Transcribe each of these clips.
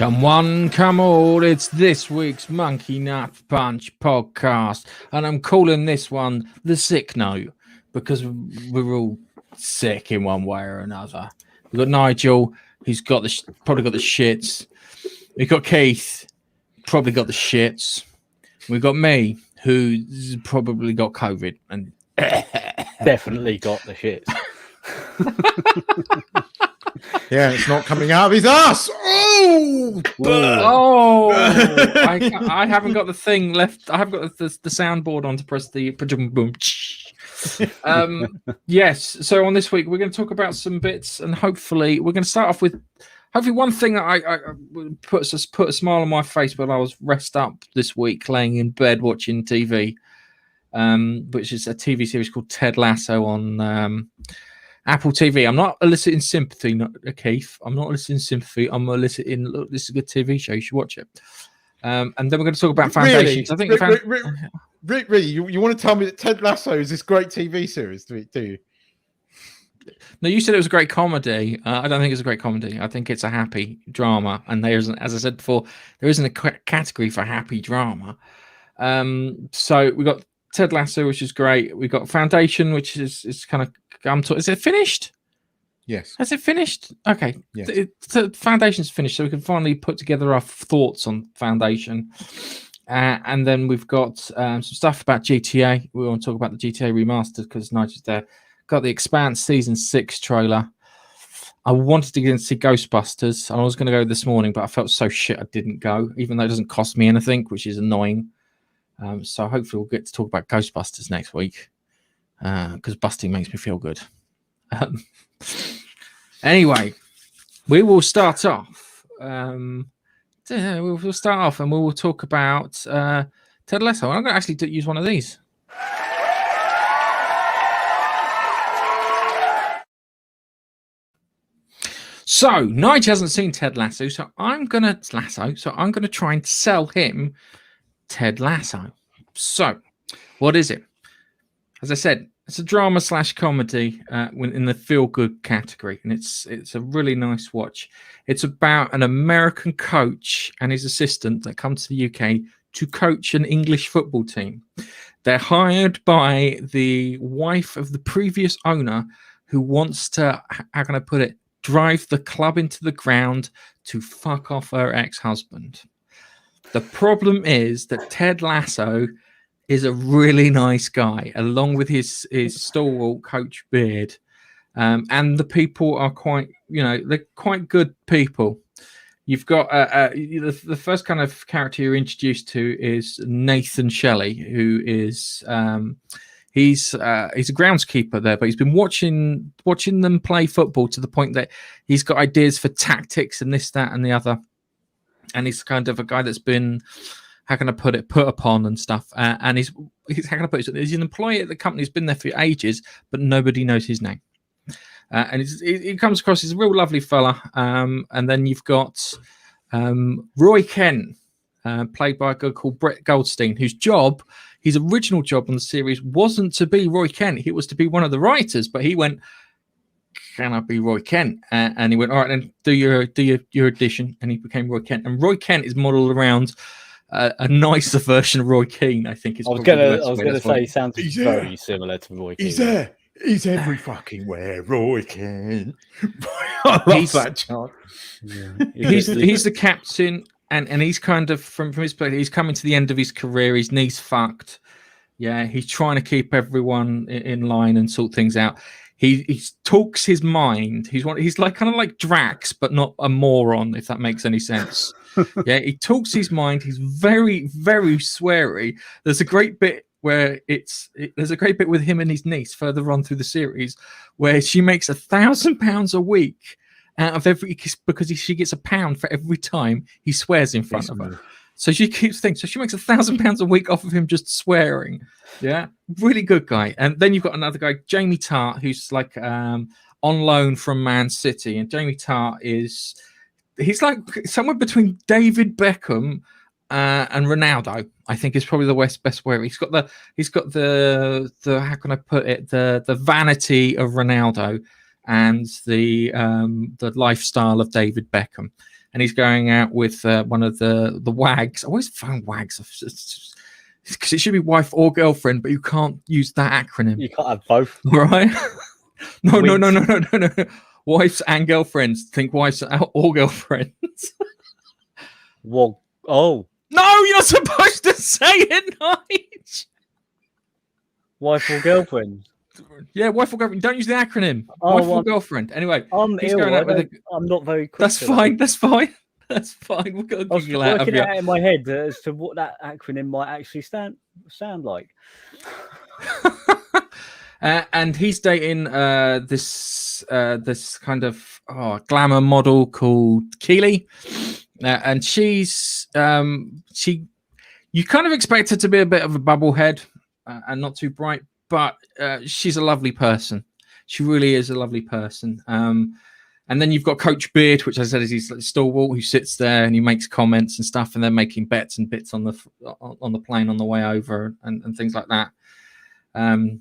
Come one, come all, it's this week's Monkey Nut Punch podcast. And I'm calling this one the sick note because we're all sick in one way or another. We've got Nigel, who's got probably got the shits. We've got Keith, probably got the shits. We've got me, who's probably got COVID and definitely got the shits. Yeah, it's not coming out of his ass. I haven't got the thing left. I haven't got the soundboard on to press the boom. Yes. So on this week, we're going to talk about some bits, and hopefully, we're going to start off with one thing that I put a smile on my face when I was rest up this week, laying in bed watching TV, which is a TV series called Ted Lasso on Apple TV. I'm not eliciting sympathy, Keith. I'm not eliciting sympathy. I'm eliciting, look, this is a good TV show. You should watch it. And then we're going to talk about foundations. Really? I think really, you want to tell me that Ted Lasso is this great TV series? Do you? No, you said it was a great comedy. I don't think it's a great comedy. I think it's a happy drama. And there isn't, as I said before, there isn't a category for happy drama. So we got Ted Lasso, which is great. We got Foundation, which is kind of. Is it finished? Yes. Has it finished? Okay. Yes. The Foundation's finished, so we can finally put together our thoughts on Foundation. And then we've got some stuff about GTA. We want to talk about the GTA remastered because Nigel's there. Got the Expanse Season 6 trailer. I wanted to get and see Ghostbusters. I was going to go this morning, but I felt so shit I didn't go, even though it doesn't cost me anything, which is annoying. So hopefully we'll get to talk about Ghostbusters next week. Because busting makes me feel good. Anyway, we will start off. We'll start off and we will talk about Ted Lasso. I'm going to actually use one of these. So Nigel hasn't seen Ted Lasso, so I'm going to try and sell him Ted Lasso. So, what is it? As I said, it's a drama / comedy in the feel-good category, and it's a really nice watch. It's about an American coach and his assistant that come to the UK to coach an English football team. They're hired by the wife of the previous owner who wants to, how can I put it, drive the club into the ground to fuck off her ex-husband. The problem is that Ted Lasso is a really nice guy, along with his stalwart coach beard, and the people are quite, they're quite good people. You've got the first kind of character you're introduced to is Nathan Shelley, who is he's a groundskeeper there, but he's been watching them play football to the point that he's got ideas for tactics and this, that, and the other, and he's kind of a guy that's been, how can I put it, put upon and stuff. And he's how can I put it? He's an employee at the company. He's been there for ages, but nobody knows his name. And he comes across as a real lovely fella. And then you've got Roy Kent, played by a guy called Brett Goldstein, whose his original job on the series wasn't to be Roy Kent. He was to be one of the writers, but he went, can I be Roy Kent? And he went, all right, then do your audition. And he became Roy Kent. And Roy Kent is modeled around a nicer version of Roy Keane, I think. I was gonna say, he sounds very similar to Roy Keane. He's there. He's every fucking where, Roy Keane. I love that chant. Yeah. He's the captain, and he's kind of from his place. He's coming to the end of his career. His knee's fucked. Yeah, he's trying to keep everyone in line and sort things out. He talks his mind. He's like kind of like Drax, but not a moron, if that makes any sense. Yeah, he talks his mind. He's very, very sweary. There's a great bit where there's a great bit with him and his niece further on through the series where she makes £1,000 a week out of because she gets £1 for every time he swears in front of her. So she keeps thinking. So she makes £1,000 a week off of him just swearing. Yeah, really good guy. And then you've got another guy, Jamie Tart, who's like on loan from Man City. And Jamie Tart he's like somewhere between David Beckham and Ronaldo. I think is probably the best way. He's got the how can I put it, the vanity of Ronaldo and the lifestyle of David Beckham. and he's going out with one of the wags. I always find wags because it should be wife or girlfriend, but you can't use that acronym. You can't have both, right? No. Wives and girlfriends. Think wives or girlfriends. Well, oh. No, you're supposed to say it, Nige. Wife or girlfriend? Yeah, wife or girlfriend. Don't use the acronym. Oh, wife or girlfriend. Anyway, he's going out with I'm not very quick. That's fine. That's fine. That's fine. We'll go I was working out in my head as to what that acronym might actually sound like. And he's dating this kind of glamour model called Keely, and she's you kind of expect her to be a bit of a bubblehead and not too bright, but she's a lovely person. She really is a lovely person. And then you've got Coach Beard, which I said is he's stalwart, who sits there and he makes comments and stuff, and they're making bets and bits on the plane on the way over and things like that. And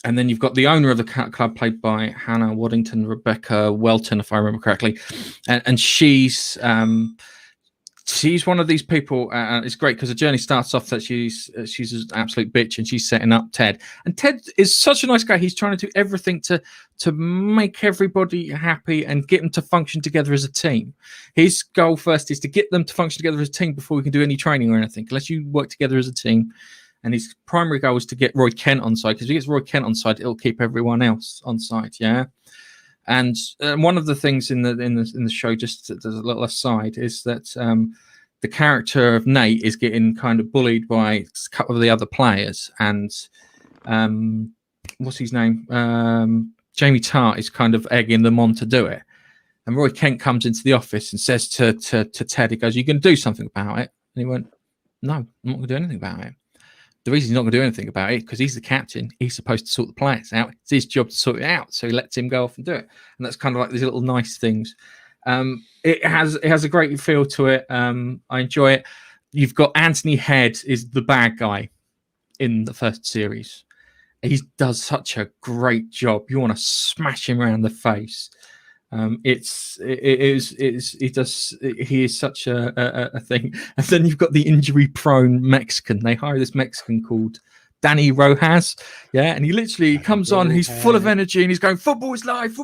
then you've got the owner of the club, played by Hannah Waddington, Rebecca Welton, if I remember correctly, and she's one of these people. It's great because the journey starts off that she's an absolute bitch and she's setting up Ted. And Ted is such a nice guy. He's trying to do everything to make everybody happy and get them to function together as a team. His goal first is to get them to function together as a team before we can do any training or anything, unless you work together as a team. And his primary goal is to get Roy Kent on side, because if he gets Roy Kent on side, it'll keep everyone else on side. Yeah. And one of the things in the show, just as a little aside, is that the character of Nate is getting kind of bullied by a couple of the other players, and what's his name? Jamie Tart is kind of egging them on to do it. And Roy Kent comes into the office and says to Ted, he goes, "Are you going to do something about it?" And he went, "No, I'm not going to do anything about it." The reason he's not going to do anything about it because he's the captain. He's supposed to sort the players out. It's his job to sort it out. So he lets him go off and do it. And that's kind of like these little nice things. It has a great feel to it. I enjoy it. You've got Anthony Head is the bad guy in the first series. He does such a great job. You want to smash him around the face. He is such a thing. And then you've got the injury prone Mexican. They hire this Mexican called Danny Rojas, and he literally comes on, he's full of energy and he's going, football is life,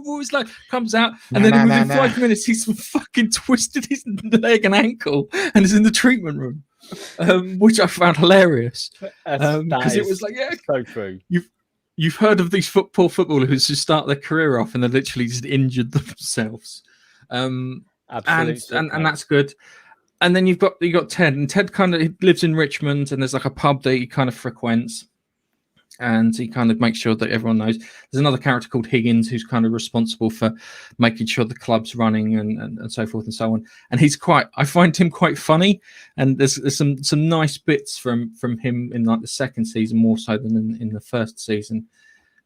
comes out, and then within 5 minutes he's fucking twisted his leg and ankle and is in the treatment room, which I found hilarious, because it was like, so true. You've heard of these poor footballers who start their career off and they're literally just injured themselves. Absolutely. And that's good. And then you got Ted, and Ted kind of lives in Richmond, and there's like a pub that he kind of frequents, and he kind of makes sure that everyone knows. There's another character called Higgins who's kind of responsible for making sure the club's running and so forth and so on. And I find him quite funny, and there's some nice bits from him in like the second season more so than in the first season.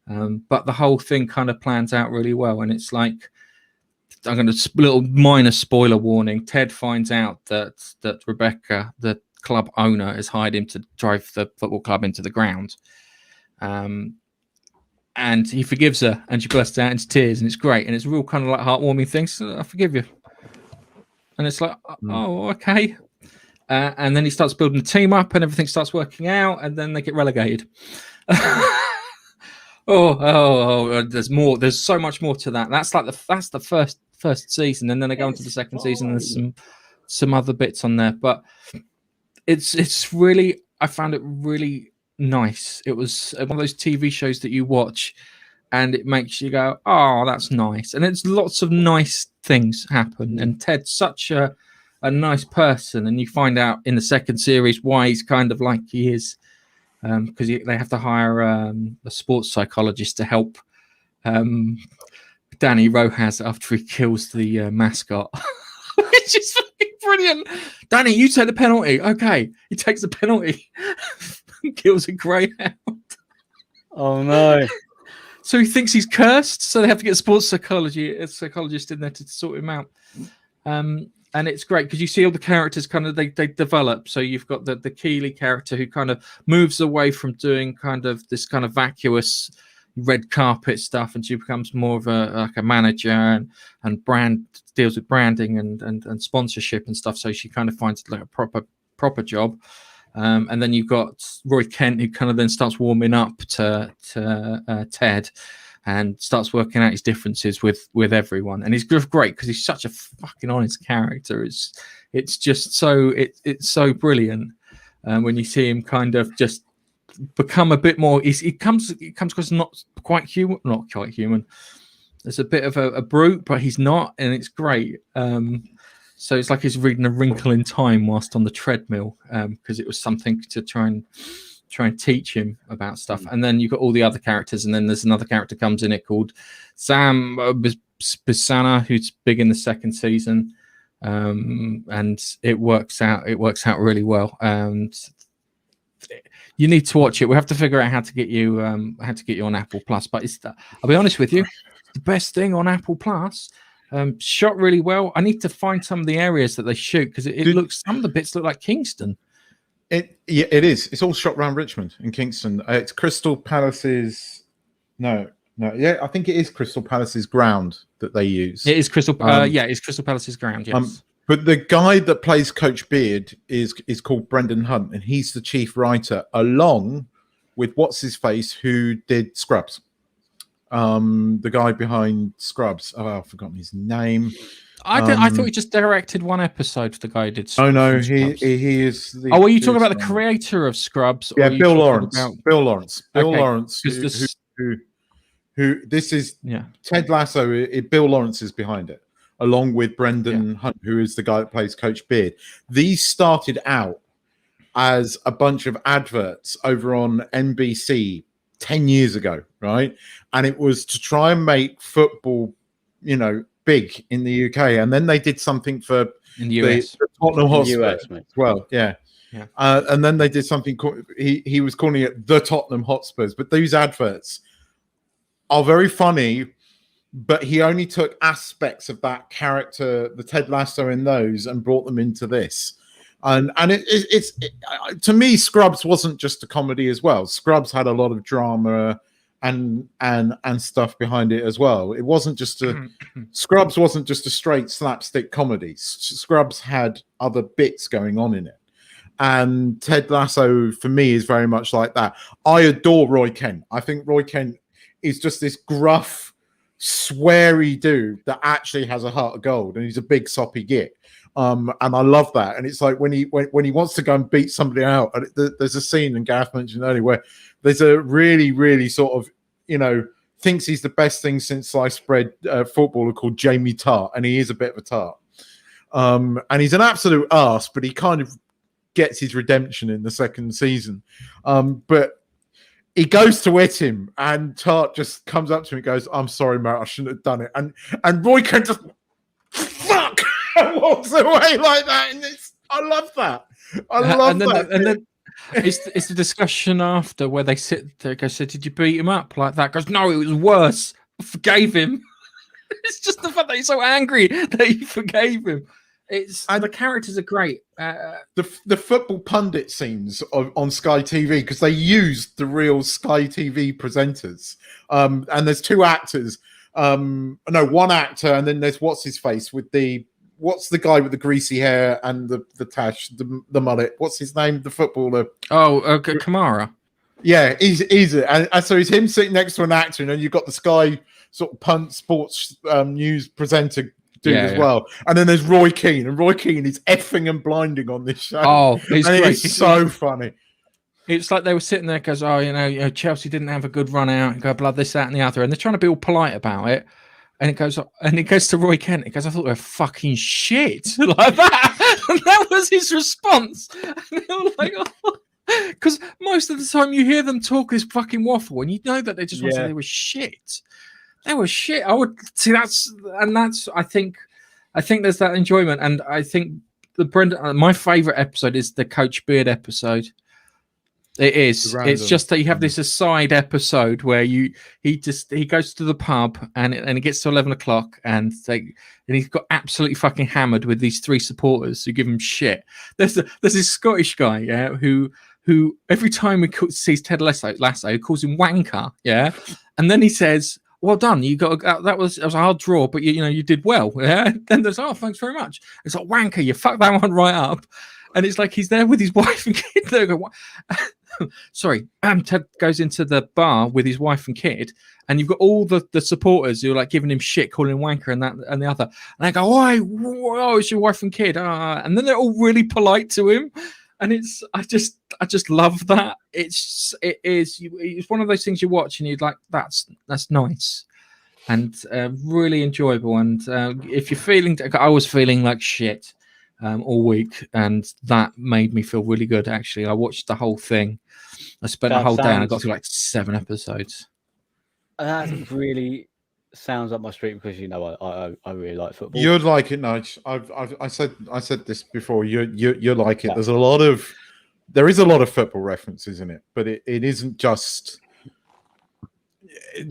But the whole thing kind of plans out really well, and it's like, I'm going to little minor spoiler warning. Ted finds out that Rebecca, the club owner, has hired him to drive the football club into the ground. And he forgives her, and she bursts out into tears, and it's great, and it's a real kind of like heartwarming thing. So I forgive you, and it's like, oh, okay. And then he starts building the team up, and everything starts working out, and then they get relegated. There's more. There's so much more to that. That's like the first season, and then they go into the second season. And there's some other bits on there, but it's really, I found it really nice. It was one of those TV shows that you watch and it makes you go, oh, that's nice. And it's lots of nice things happen. And Ted's such a nice person, and you find out in the second series why he's kind of like he is, because they have to hire a sports psychologist to help Danny Rojas after he kills the mascot. Which is fucking brilliant. Danny, you take the penalty. Okay, he takes the penalty. Kills a greyhound. Oh no! So he thinks he's cursed. So they have to get a psychologist in there to sort him out. And it's great because you see all the characters kind of they develop. So you've got the Keely character who kind of moves away from doing kind of this kind of vacuous red carpet stuff, and she becomes more of a manager and brand deals with branding and sponsorship and stuff. So she kind of finds like a proper job. And then you've got Roy Kent, who kind of then starts warming up to Ted and starts working out his differences with everyone. And he's great because he's such a fucking honest character. It's just so it's so brilliant when you see him kind of just become a bit more. He comes across not quite human. There's a bit of a brute, but he's not, and it's great. So it's like he's reading A Wrinkle in Time whilst on the treadmill, because it was something to try and teach him about stuff. And then you've got all the other characters, and then there's another character comes in it called Sam Bissana, who's big in the second season, and it works out really well. And you need to watch it. We have to figure out how to get you on Apple Plus. But I'll be honest with you, the best thing on Apple Plus. Shot really well. I need to find some of the areas that they shoot because it looks. Some of the bits look like Kingston. It is. It's all shot around Richmond and Kingston. It's Crystal Palace's. No. Yeah, I think it is Crystal Palace's ground that they use. It is Crystal. It's Crystal Palace's ground. Yes. But the guy that plays Coach Beard is called Brendan Hunt, and he's the chief writer, along with what's his face, who did Scrubs. The guy behind Scrubs. Oh, I've forgotten his name. I thought he just directed one episode. The guy who did. Oh no, he is. Are you talking about the creator of Scrubs? Yeah, Bill Lawrence. Bill Okay. Lawrence. Who this is? Yeah. Ted Lasso. Bill Lawrence is behind it, along with Brendan Hunt, who is the guy that plays Coach Beard. These started out as a bunch of adverts over on NBC 10 years ago, right? And it was to try and make football, big in the UK. And then they did something for in the US, the Tottenham Hotspur as well. Yeah. And then they did something called, he was calling it the Tottenham Hotspurs. But these adverts are very funny, but he only took aspects of that character, the Ted Lasso in those, and brought them into this. And it's to me, Scrubs wasn't just a comedy as well. Scrubs had a lot of drama and stuff behind it as well. It wasn't just Scrubs wasn't just a straight slapstick comedy. Scrubs had other bits going on in it. And Ted Lasso for me is very much like that. I adore Roy Kent. I think Roy Kent is just this gruff, sweary dude that actually has a heart of gold, and he's a big soppy git. And I love that. And it's like when he wants to go and beat somebody out, and there's a scene, and Gareth mentioned earlier, where there's a really, really sort of, thinks he's the best thing since sliced bread footballer called Jamie Tart, and he is a bit of a tart. And he's an absolute arse, but he kind of gets his redemption in the second season. But he goes to hit him, and Tart just comes up to him and goes, "I'm sorry, mate, I shouldn't have done it." And Roy can just fuck and walks away like that. And I love that. I love that. And then it's the discussion after where they sit there, go, "So did you beat him up like that?" Goes, "No, it was worse. I forgave him." It's just the fact that he's so angry that he forgave him. The characters are great. The football pundit scenes on Sky TV, because they used the real Sky TV presenters. And there's two actors. One actor, and then there's what's his face with what's the guy with the greasy hair and the tash, the mullet? What's his name? The footballer. Kamara. Yeah, he's and so he's him sitting next to an actor, and then you've got the Sky sort of punt sports news presenter dude as well. And then there's Roy Keane, and Roy Keane is effing and blinding on this show. Oh, he's great. It's so funny. It's like they were sitting there, goes, Chelsea didn't have a good run out, and go, blood, this, that, and the other. And they're trying to be all polite about it. And it goes to Roy Kent. It goes, "I thought they were fucking shit." Like that. And that was his response. And they were like, oh. Because most of the time you hear them talk this fucking waffle, and you know that they just want to say they were shit. They were shit. I would see that's I think there's that enjoyment, and I think my favorite episode is the Coach Beard episode. It is. It's just that you have this aside episode where he goes to the pub and it gets to 11 o'clock and he's got absolutely fucking hammered with these three supporters who give him shit. There's this Scottish guy, who every time he sees Ted Lasso, he calls him wanker, and then he says, well done. You got that was a hard draw, but you did well. Yeah. Then there's thanks very much. It's like wanker, you fucked that one right up. And it's like he's there with his wife and kid. They go, sorry. Ted goes into the bar with his wife and kid, and you've got all the supporters who are like giving him shit, calling him wanker and that and the other. And they go, oh, it's your wife and kid. And then they're all really polite to him. And I just love that. It's one of those things you watch and you're like, that's nice and really enjoyable. And if you're feeling, I was feeling like shit all week, and that made me feel really good. Actually, I watched the whole thing. I spent a whole day and I got through like 7 episodes. That really sounds up my street because I really like football. You'd like it, Nige. I said this before. You like it. Yeah. There is a lot of football references in it, but it isn't just.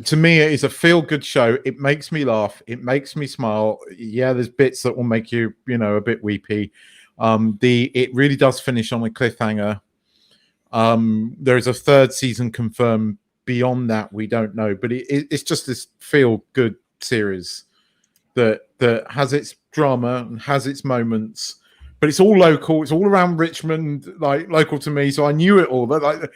To me, it is a feel-good show. It makes me laugh. It makes me smile. Yeah, there's bits that will make you, a bit weepy. It really does finish on a cliffhanger. There is a 3rd season confirmed. Beyond that, we don't know. But it's just this feel-good series that has its drama and has its moments. But it's all local. It's all around Richmond, like local to me. So I knew it all. But like,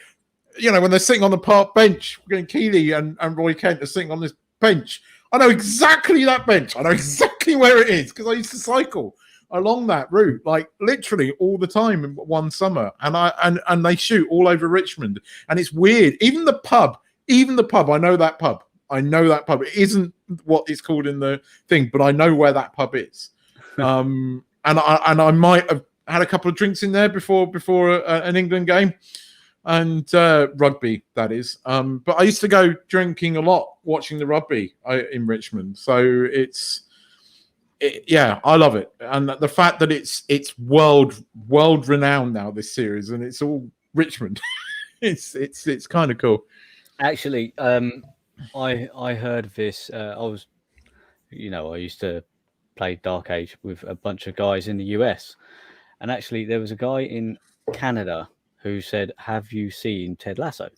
when they're sitting on the park bench, Keeley and Roy Kent are sitting on this bench. I know exactly that bench. I know exactly where it is because I used to cycle along that route, like literally all the time in one summer. And they shoot all over Richmond. And it's weird. Even the pub. I know that pub. It isn't what it's called in the thing, but I know where that pub is. And I might have had a couple of drinks in there before an England game. And rugby, that is. But I used to go drinking a lot, watching the rugby in Richmond. So I love it. And the fact that it's world renowned now, this series, and it's all Richmond. it's kind of cool. Actually, I heard of this. I used to play Dark Age with a bunch of guys in the US, and actually there was a guy in Canada who said, "Have you seen Ted Lasso?"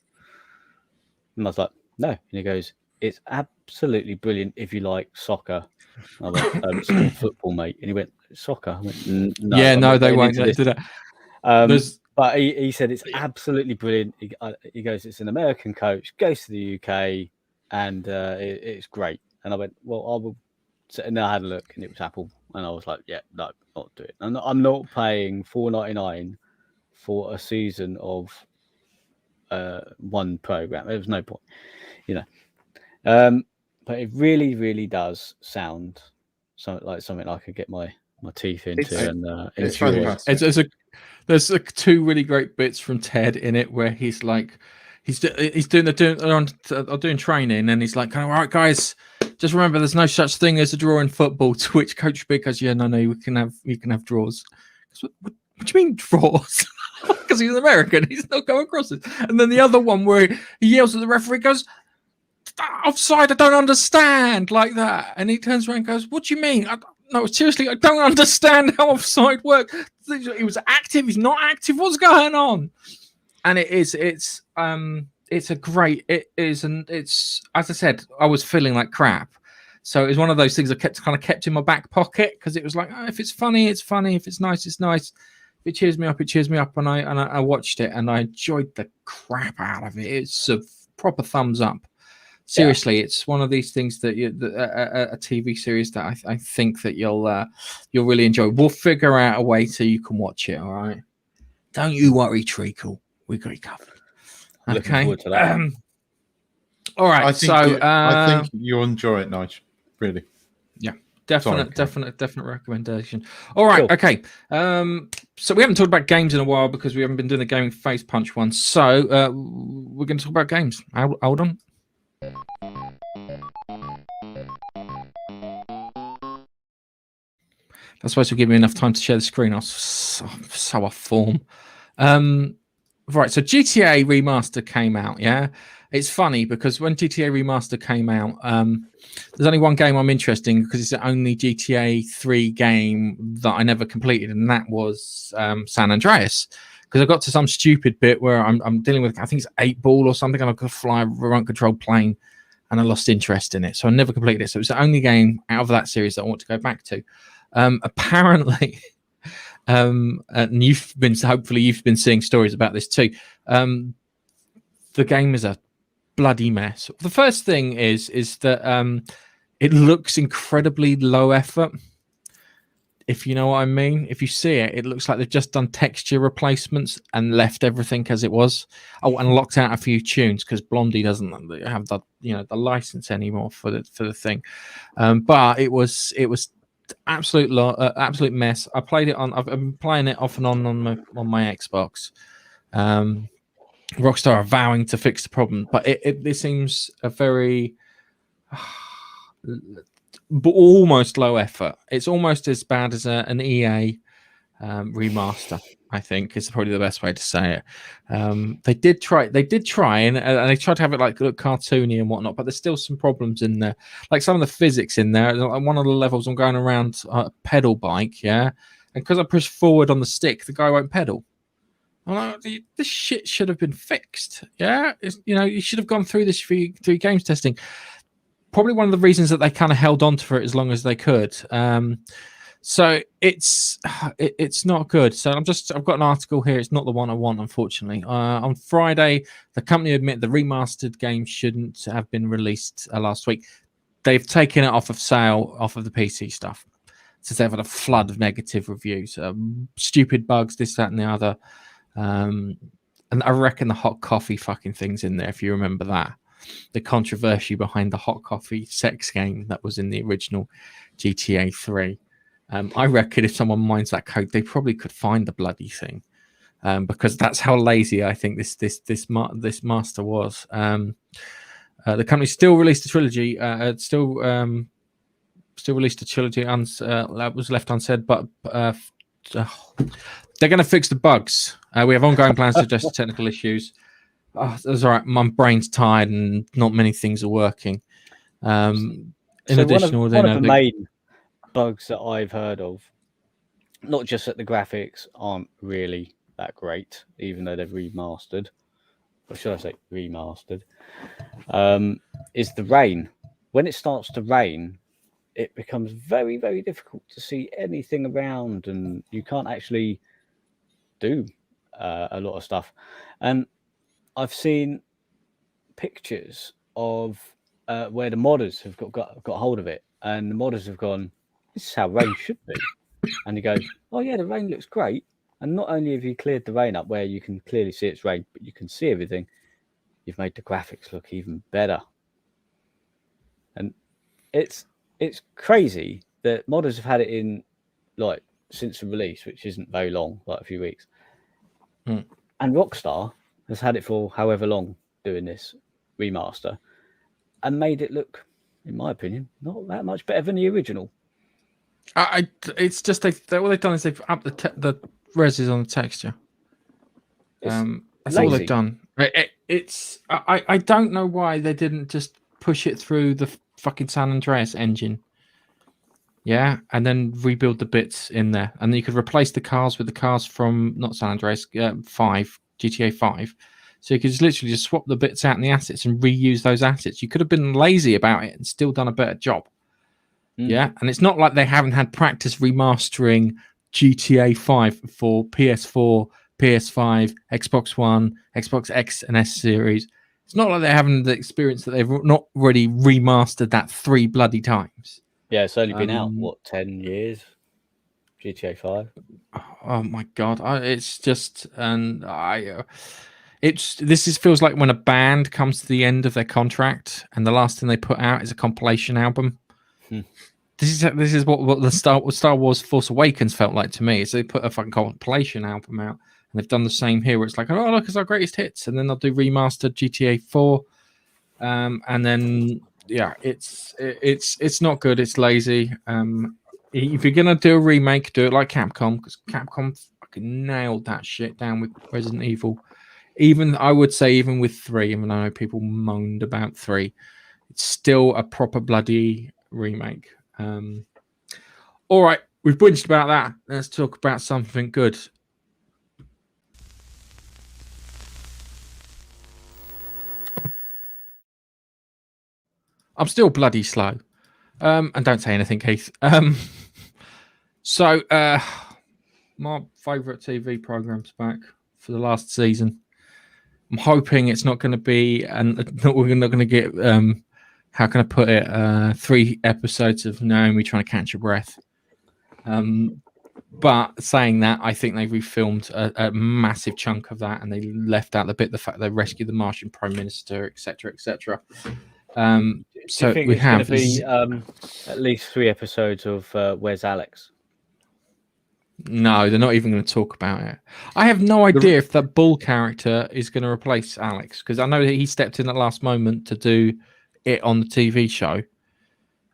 And I was like, "No." And he goes, "It's absolutely brilliant if you like soccer." I went, "It's not football, mate." And he went, "Soccer?" I went, "No." Yeah, no, they won't do that. But he said it's absolutely brilliant. He goes, "It's an American coach, goes to the UK, and it's great." And I went, "Well, I will." And then I had a look, and it was Apple, and I was like, "Yeah, no, not do it." I'm not paying $4.99 for a season of one program. There was no point, but it really, really does sound something I could get my teeth into and enjoy. There's 2 really great bits from Ted in it where he's like, he's doing training, and he's like, "All right, guys, just remember, there's no such thing as a draw in football." To which Coach Big goes, "Yeah, no, you can have draws." What do you mean draws? Because he's American, he's not going across it. And then the other one where he yells at the referee, goes, "Offside, I don't understand," like that. And he turns around and goes, "What do you mean? No, seriously, I don't understand how offside works. He was active, he's not active. What's going on?" And it's a great, it is, and it's, as I said, I was feeling like crap. So it was one of those things I kept in my back pocket, because it was like, if it's funny, it's funny. If it's nice, it's nice. If it cheers me up, it cheers me up. And I watched it and I enjoyed the crap out of it. It's a proper thumbs up. Seriously, It's one of these things that a TV series that I think that you'll really enjoy. We'll figure out a way so you can watch it. All right, don't you worry, Treacle. We got you covered. Looking forward to that. All right, I think you'll enjoy it, Nige. Really, yeah, definite recommendation. All right, cool. Okay. So we haven't talked about games in a while because we haven't been doing the gaming face punch one. So we're going to talk about games. Hold on. That's supposed to give me enough time to share the screen. I was so off form. Right, so GTA Remaster came out, yeah? It's funny because when GTA Remaster came out, there's only one game I'm interested in because it's the only GTA 3 game that I never completed, and that was San Andreas. Because I got to some stupid bit where I'm dealing with, I think it's 8 Ball or something, and I've got to fly a remote control plane. and I lost interest in it, so I never completed it. So it was the only game out of that series that I want to go back to. Apparently, and hopefully you've been seeing stories about this too. The game is a bloody mess. The first thing is that it looks incredibly low effort. If you know what I mean, if you see it, it looks like they've just done texture replacements and left everything as it was. Oh, and locked out a few tunes because Blondie doesn't have the the license anymore for the thing. But it was absolute mess. I played it on. I've been playing it off and on my Xbox. Rockstar are vowing to fix the problem, but it seems a very but almost low effort. It's almost as bad as an EA remaster, I think is probably the best way to say it. They did try and they tried to have it like look cartoony and whatnot, but there's still some problems in there. Like some of the physics in there. One of the levels I'm going around a pedal bike, and because I push forward on the stick, the guy won't pedal. I'm like, this shit should have been fixed. You should have gone through this through games testing. Probably one of the reasons that they kind of held on to it as long as they could. So it's not good. So I've got an article here. It's not the one I want, unfortunately. On Friday, the company admit the remastered game shouldn't have been released last week. They've taken it off of sale, off of the PC stuff, since they've had a flood of negative reviews, stupid bugs, this, that, and the other. And I reckon the hot coffee fucking thing's in there, if you remember that. The controversy behind the hot coffee sex game that was in the original GTA 3. I reckon if someone mines that code, they probably could find the bloody thing, because that's how lazy I think this master was. The company still released a trilogy. Still released a trilogy. That was left unsaid, but they're going to fix the bugs. We have ongoing plans to address the technical issues. That's all right. My brain's tired and not many things are working. In addition, one of the main bugs that I've heard of, not just that the graphics aren't really that great, even though they've remastered, or should I say remastered, is the rain. When it starts to rain, it becomes very, very difficult to see anything around, and you can't actually do a lot of stuff. And I've seen pictures of where the modders have got hold of it, and the modders have gone, "This is how rain should be." And you go, "Oh yeah, the rain looks great." And not only have you cleared the rain up where you can clearly see it's rain, but you can see everything, you've made the graphics look even better. And it's crazy that modders have had it in like since the release, which isn't very long, like a few weeks. And Rockstar has had it for however long doing this remaster and made it look, in my opinion, not that much better than the original. It's just all they've done is they've upped the reses on the texture. That's all they've done. I don't know why they didn't just push it through the fucking San Andreas engine. Yeah, and then rebuild the bits in there, and then you could replace the cars with the cars from not San Andreas, GTA 5. So you could just literally just swap the bits out in the assets and reuse those assets. You could have been lazy about it and still done a better job. Yeah, and it's not like they haven't had practice remastering GTA 5 for PS4, PS5, Xbox One, Xbox X and S series. It's not like they haven't the experience that they've not already remastered that 3 bloody times. Yeah, it's only been out, 10 years? GTA 5? Oh my God. It's just, feels like when a band comes to the end of their contract and the last thing they put out is a compilation album. This is what the Star Wars Force Awakens felt like to me. So they put a fucking compilation album out, and they've done the same here, where it's like, oh look, it's our greatest hits, and then they'll do remastered GTA 4, and then it's not good. It's lazy. If you're gonna do a remake, do it like Capcom, because Capcom fucking nailed that shit down with Resident Evil. I would say even with 3, even though I know people moaned about 3, it's still a proper bloody remake. All right, we've whinged about that. Let's talk about something good. I'm still bloody slow. And don't say anything, Keith. So my favourite TV program's back for the last season. I'm hoping it's not going to be, and we're not going to get, how can I put it, 3 episodes of Naomi trying to catch her breath. But saying that, I think they've refilmed a massive chunk of that, and they left out the fact they rescued the Martian Prime Minister, etc., etc. So think we it's have going to be at least 3 episodes of Where's Alex? No, they're not even going to talk about it. I have no idea if that Bull character is going to replace Alex, because I know that he stepped in at last moment to do it on the TV show,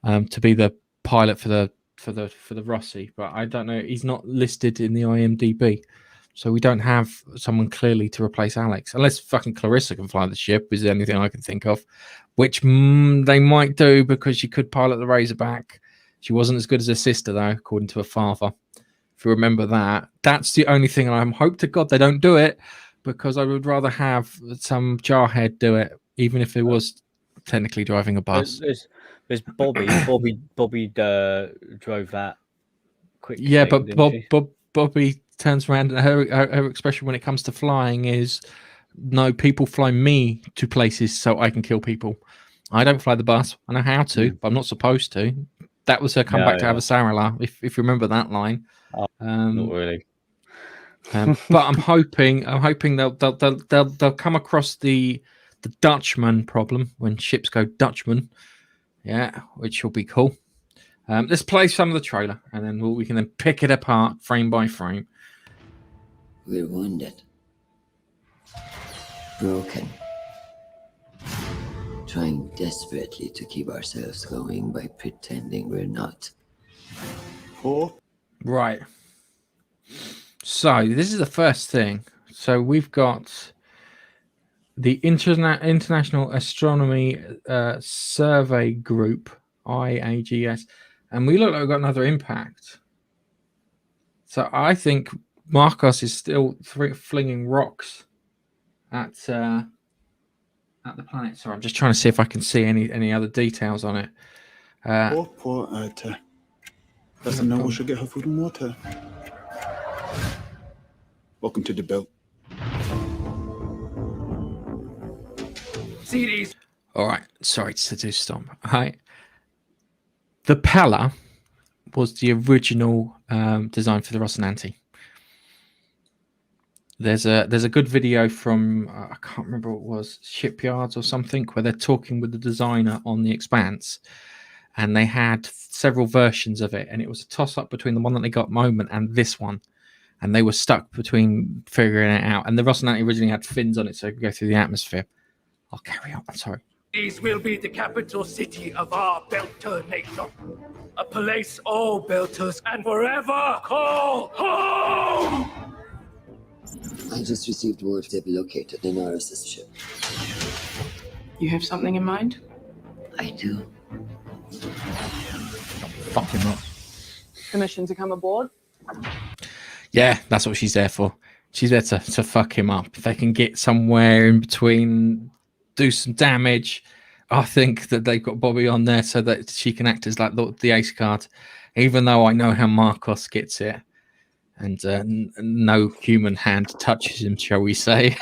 to be the pilot for the Rossi. But I don't know. He's not listed in the IMDb, so we don't have someone clearly to replace Alex, unless fucking Clarissa can fly the ship. Is the only thing I can think of, which they might do because she could pilot the Razorback. She wasn't as good as her sister, though, according to her father. If you remember that, that's the only thing. I hope to God they don't do it, because I would rather have some jarhead do it, even if it was technically driving a bus. There's Bobby. Bobby drove that quickly. Yeah, but Bobby turns around, and her expression when it comes to flying is, "No, people fly me to places so I can kill people. I don't fly the bus. I know how to, but I'm not supposed to." That was her comeback to Avasarala, if you remember that line. Not really. But I'm hoping they'll come across the Dutchman problem when ships go Dutchman, which will be cool. Let's play some of the trailer, and then we can then pick it apart frame by frame. We're wounded, broken, trying desperately to keep ourselves going by pretending we're not. Right. So this is the first thing. So we've got the International Astronomy Survey Group, IAGS, and we look like we've got another impact. So I think Marcos is still flinging rocks at the planet. So I'm just trying to see if I can see any other details on it. Poor Alta. Doesn't know we should get her food and water. Welcome to the belt. Series. All right. Sorry to do stomp. All right. The Pella was the original design for the Rocinante. There's a good video from I can't remember what it was, Shipyards or something, where they're talking with the designer on the Expanse, and they had several versions of it, and it was a toss up between the one that they got moment and this one, and they were stuck between figuring it out. And the Rocinante originally had fins on it, so it could go through the atmosphere. I'll carry on. I'm sorry. This will be the capital city of our Belter nation. A place all Belters and forever call home! I just received word they've located the Naris's ship. You have something in mind? I do. Fuck him up. Permission to come aboard? Yeah, that's what she's there for. She's there to fuck him up. If they can get somewhere in between, do some damage. I think that they've got Bobby on there so that she can act as like the ace card, even though I know how Marcos gets it, and no human hand touches him, shall we say.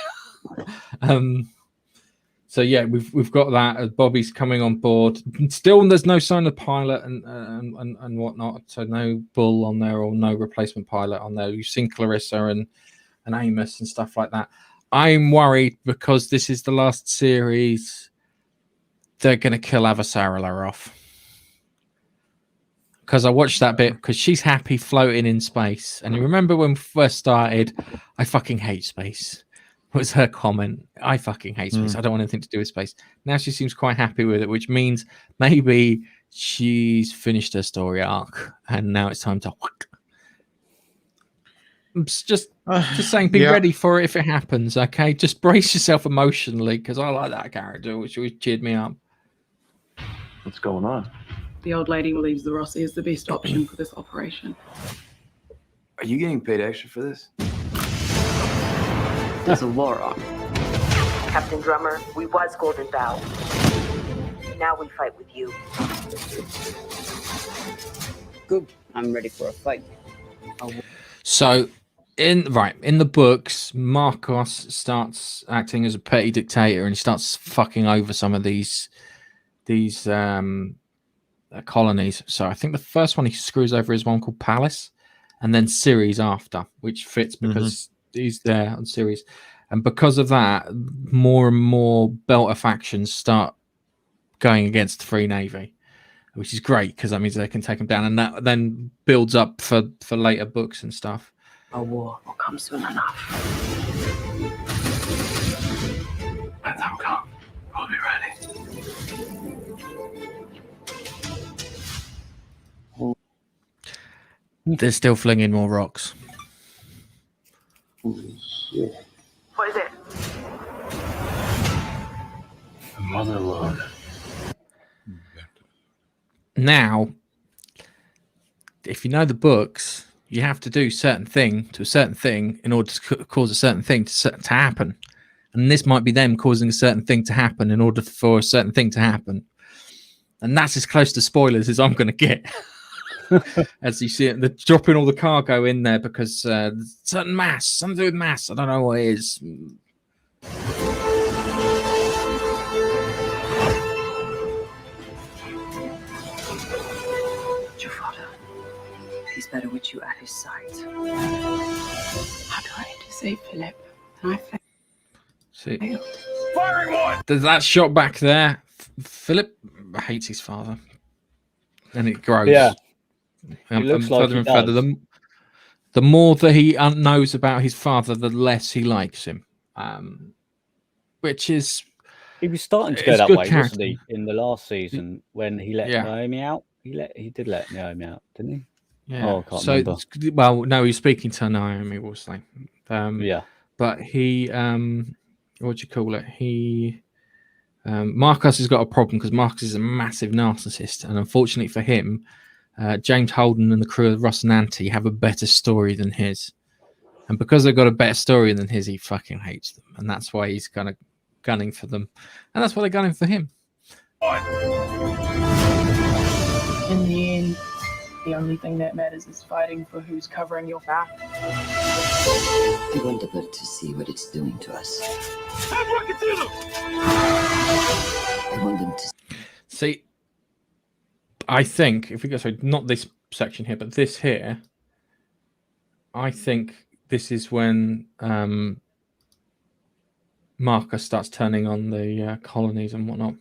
So yeah, we've got that. Bobby's coming on board. Still, there's no sign of pilot and whatnot. So no Bull on there or no replacement pilot on there. You've seen Clarissa and Amos and stuff like that. I'm worried because this is the last series. They're going to kill Avasarala off. Because I watched that bit because she's happy floating in space. And you remember when we first started, I fucking hate space. Was her comment. I fucking hate space. I don't want anything to do with space. Now she seems quite happy with it, which means maybe she's finished her story arc and now it's time to... Just saying, be ready for it if it happens, okay? Just brace yourself emotionally, because I like that character, which always cheered me up. What's going on? The old lady believes the Rossi is the best option for this operation. Are you getting paid extra for this? There's a war on. Captain Drummer, we was Golden Bow. Now we fight with you. Good. I'm ready for a fight. So, in the books, Marcos starts acting as a petty dictator, and he starts fucking over some of these colonies. So, I think the first one he screws over is one called Palace, and then Ceres after, which fits because he's there on Ceres, and because of that, more and more Belter factions start going against the Free Navy, which is great because that means they can take them down, and that then builds up for later books and stuff. A war will come soon enough. Let them come. We'll be ready. They're still flinging more rocks. Holy shit. What is it? The mother lode. Now, if you know the books, you have to do certain thing to a certain thing in order to cause a certain thing to happen. And this might be them causing a certain thing to happen in order for a certain thing to happen. And that's as close to spoilers as I'm going to get. As you see it, they're dropping all the cargo in there because certain mass, something to do with mass. I don't know what it is. Your father. He's better with you at his side. I tried to save Philip, and I failed. See, there's that shot back there. Philip hates his father, and it grows. Yeah. And looks like further he and further, the more that he knows about his father, the less he likes him. Which is, he was starting to go that good way, character. wasn't he? In the last season, when he let Yeah. Naomi out, he did let Naomi out, didn't he? yeah. Oh, I can't remember. Well, no, he's speaking to Naomi, obviously. Yeah. But he, what do you call it? He, Marcus has got a problem because Marcus is a massive narcissist, and unfortunately for him, James Holden and the crew of Ross and Nanty have a better story than his, and because they've got a better story than his, he fucking hates them, and that's why he's kind of gunning for them, and that's why they're gunning for him. In the end, the only thing that matters is fighting for who's covering your back. I want the blood to see what it's doing to us. I want them to see. I think if we go, so not this section here, but this here, I think this is when Marcus starts turning on the colonies and whatnot,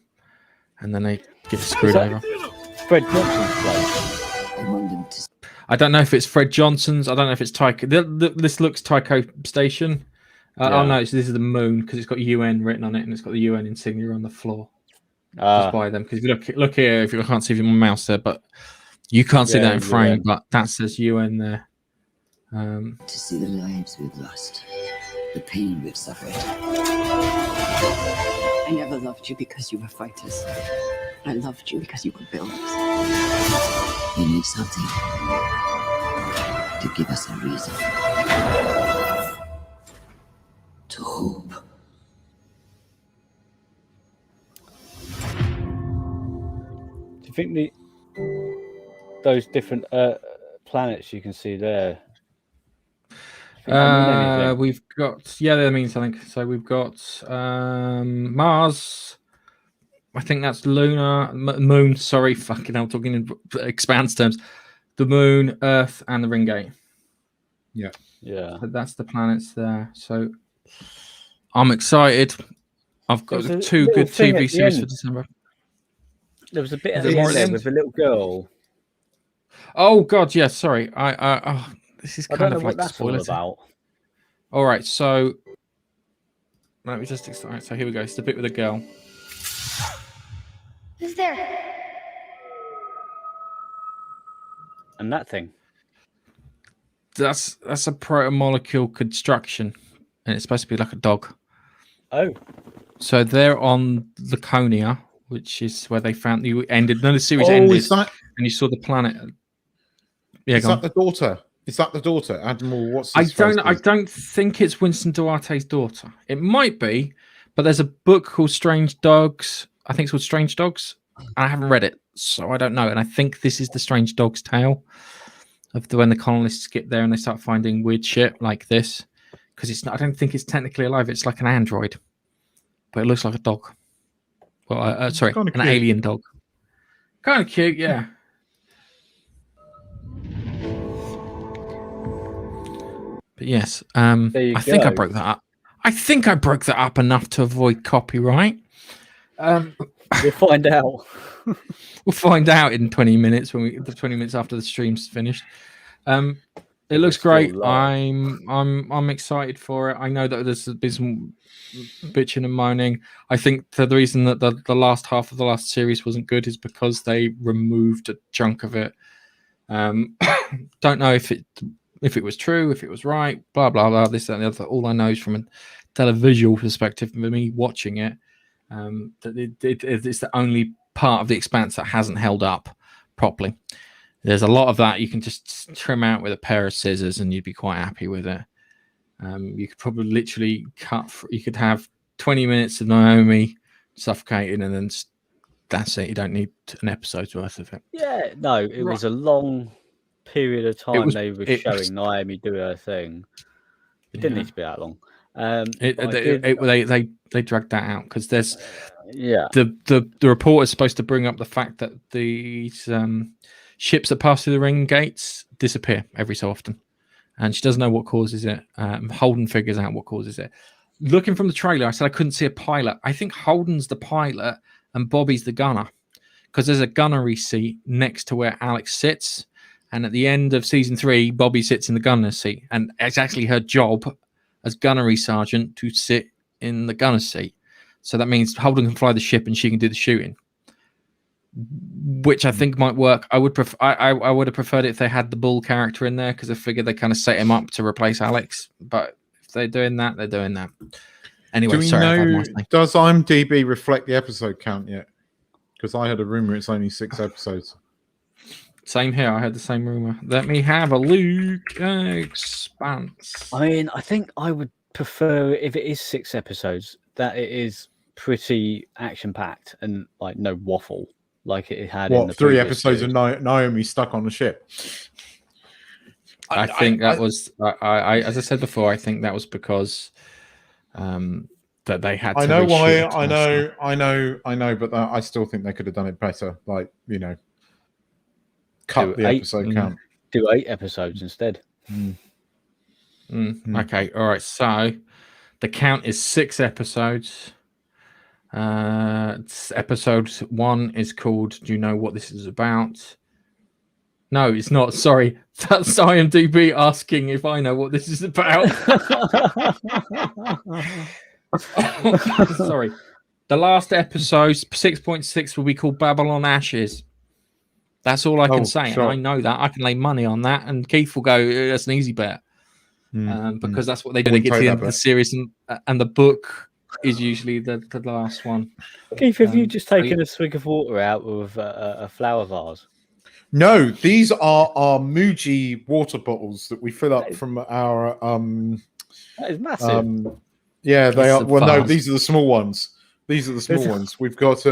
and then they get screwed over. Fred Johnson's place. I don't know if it's Fred Johnson's. I don't know if it's Tycho. This looks Tycho Station. Oh no, this is the moon because it's got UN written on it, and it's got the UN insignia on the floor. Just by them, because look here. If you can't see my mouse there, but you can't see that in frame, but that says UN there. to see the lives we've lost, the pain we've suffered. I never loved you because you were fighters. I loved you because you were builders. We need something to give us a reason to hope. Do you think those different planets you can see there? We've got that means something. So we've got Mars. I think that's lunar moon. Sorry, fucking hell, talking in expanse terms. The moon, Earth, and the ring gate. Yeah. So that's the planets there. So I'm excited. I've got two good TV series for December. There was a bit at the end there with a little girl. Oh God, yes. Sorry, this is kind of like that's all about. All right, so let me just. All right, so here we go. It's the bit with the girl. Who's there? And that thing. That's a protomolecule construction, and it's supposed to be like a dog. Oh. So they're on Laconia, which is where they found you ended. No, the series ended, and you saw the planet. Yeah, is that the daughter? Is that the daughter, Admiral? What's his I don't think it's Winston Duarte's daughter. It might be, but there's a book called Strange Dogs. I think it's called Strange Dogs. I haven't read it, so I don't know. And I think this is the Strange Dog's Tale of when the colonists get there and they start finding weird shit like this. Because it's not, I don't think it's technically alive. It's like an android, but it looks like a dog. Well, sorry, an cute. alien dog. Kind of cute, yeah. But yes, I think I broke that up. I think I broke that up enough to avoid copyright. We'll find out. We'll find out in 20 minutes the 20 minutes after the stream's finished. It looks great. I'm excited for it. I know that there's been some bitching and moaning. I think the reason that the last half of the last series wasn't good is because they removed a chunk of it. Don't know if it was true, if it was right, blah blah blah. This that, and the other. All I know is from a televisual perspective, for me watching it, that it's the only part of the Expanse that hasn't held up properly. There's a lot of that you can just trim out with a pair of scissors and you'd be quite happy with it. You could probably literally you could have 20 minutes of Naomi suffocating and then that's it. You don't need an episode's worth of it. Yeah, no, it was a long period of time they were showing Naomi do her thing. It didn't need to be that long. They dragged that out because there's the report is supposed to bring up the fact that these ships that pass through the ring gates disappear every so often, and she doesn't know what causes it. Holden figures out what causes it. Looking from the trailer, I said I couldn't see a pilot. I think Holden's the pilot and Bobby's the gunner, because there's a gunnery seat next to where Alex sits, and at the end of season 3, Bobby sits in the gunner's seat, and it's actually her job as gunnery sergeant to sit in the gunner's seat. So that means Holden can fly the ship and she can do the shooting, which I think might work. I would I would have preferred it if they had the Bull character in there, because I figured they kind of set him up to replace Alex. But if they're doing that, they're doing that. Anyway, does IMDb reflect the episode count yet? Because I had a rumor it's only 6 episodes. Same here. I had the same rumor. Let me have a look. Expanse. I mean, I think I would prefer, if it is 6 episodes, that it is pretty action packed and like no waffle like it had in the 3 episodes series. of Naomi stuck on the ship. I think that was as I said before, I think that was because that they had to. I know why. I know, but I still think they could have done it better. Like, cut the episode count. Do 8 episodes instead. Okay, all right. So the count is 6 episodes. Episode 1 is called "Do You Know What This Is About?" No, it's not. Sorry, that's IMDb asking if I know what this is about. Sorry. The last episode, 6.6, will be called Babylon Ashes. That's all I can say. Sure. And I know that. I can lay money on that. And Keith will go, that's an easy bet. Because that's what they do. They get to the end of the series, and the book is usually the last one. Keith, have you just taken a swig of water out of a flower vase? No, these are our Muji water bottles that we fill up from our. That is massive. Yeah, they are. Well, no, these are the small ones. These are the small ones. We've got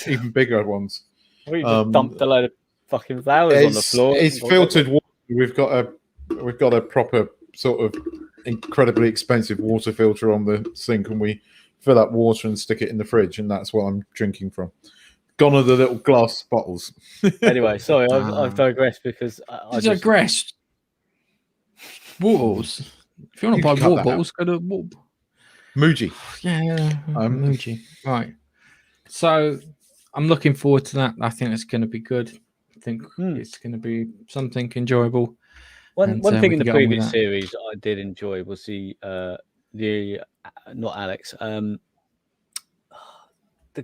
even bigger ones. We just dumped a load of fucking flowers on the floor. It's filtered water. We've got a proper sort of incredibly expensive water filter on the sink, and we fill up water and stick it in the fridge, and that's what I'm drinking from. Gone are the little glass bottles. Anyway, sorry, I've digressed because I digressed. Waters. If you want to buy water bottles, go to Muji. Yeah, Muji. Right. So I'm looking forward to that. I think it's going to be good. I think it's going to be something enjoyable. One thing in the previous series I did enjoy was the not Alex, the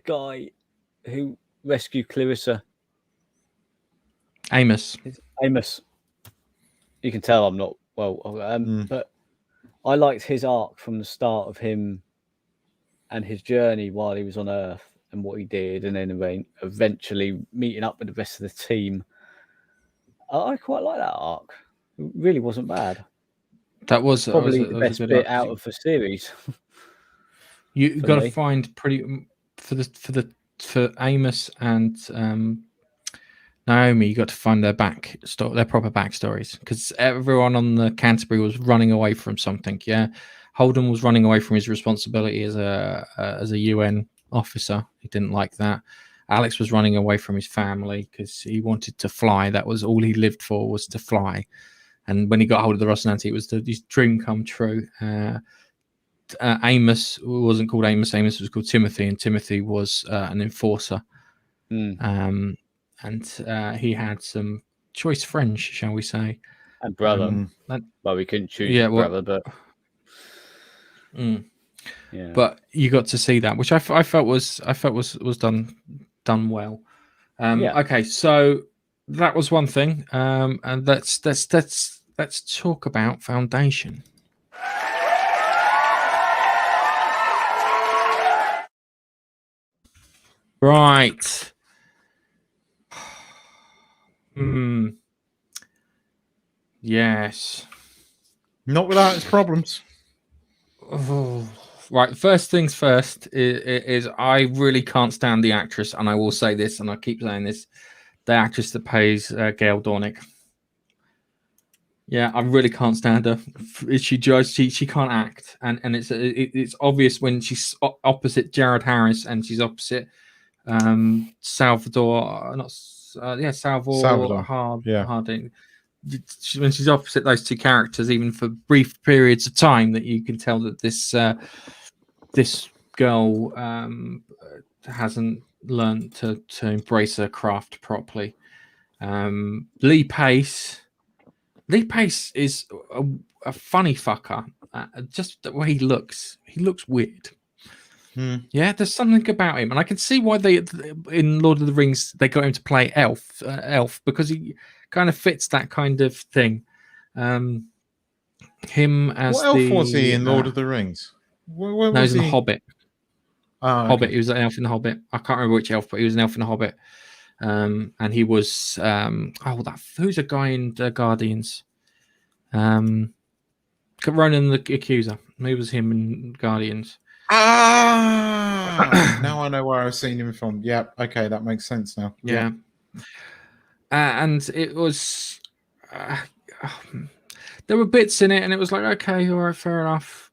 guy who rescued Clarissa. Amos. You can tell I'm not but I liked his arc from the start of him and his journey while he was on Earth and what he did, and then eventually meeting up with the rest of the team. I quite like that arc. It really wasn't bad. That was probably the best bit out of the series. You got to find for the for Amos and Naomi, you got to find their proper backstories, because everyone on the Canterbury was running away from something. Yeah, Holden was running away from his responsibility as a UN officer. He didn't like that. Alex was running away from his family because he wanted to fly. That was all he lived for, was to fly. And when he got hold of the Rocinante, it was his dream come true. Amos wasn't called Amos. Amos was called Timothy, and Timothy was an enforcer. And he had some choice friends, shall we say, and brother. Well, we couldn't choose brother, but yeah. But you got to see that, which I felt was done well. Okay, so that was one thing, and let's talk about Foundation. Right. Yes. Not without its problems. Oh. Right. First things first is I really can't stand the actress, and I will say this, and I keep saying this: the actress that plays Gail Dornick. Yeah, I really can't stand her. She can't act, and it's obvious when she's opposite Jared Harris and she's opposite Salvador Harding. When she's opposite those two characters, even for brief periods of time, that you can tell that this girl hasn't learned to embrace her craft properly. Lee Pace is a funny fucker. Just the way he looks weird. Yeah, there's something about him, and I can see why they in Lord of the Rings they got him to play elf because he kind of fits that kind of thing. Him as what elf was he in Lord of the Rings? Where no, was he was in he? The Hobbit. Hobbit. Okay. He was an elf in The Hobbit. I can't remember which elf, but he was an elf in The Hobbit. And he was who's a guy in the Guardians? Ronan the Accuser. He was him in Guardians. Now I know where I've seen him from. Yeah, okay, that makes sense now. Yeah. And it was there were bits in it, and it was like, okay, all right, fair enough.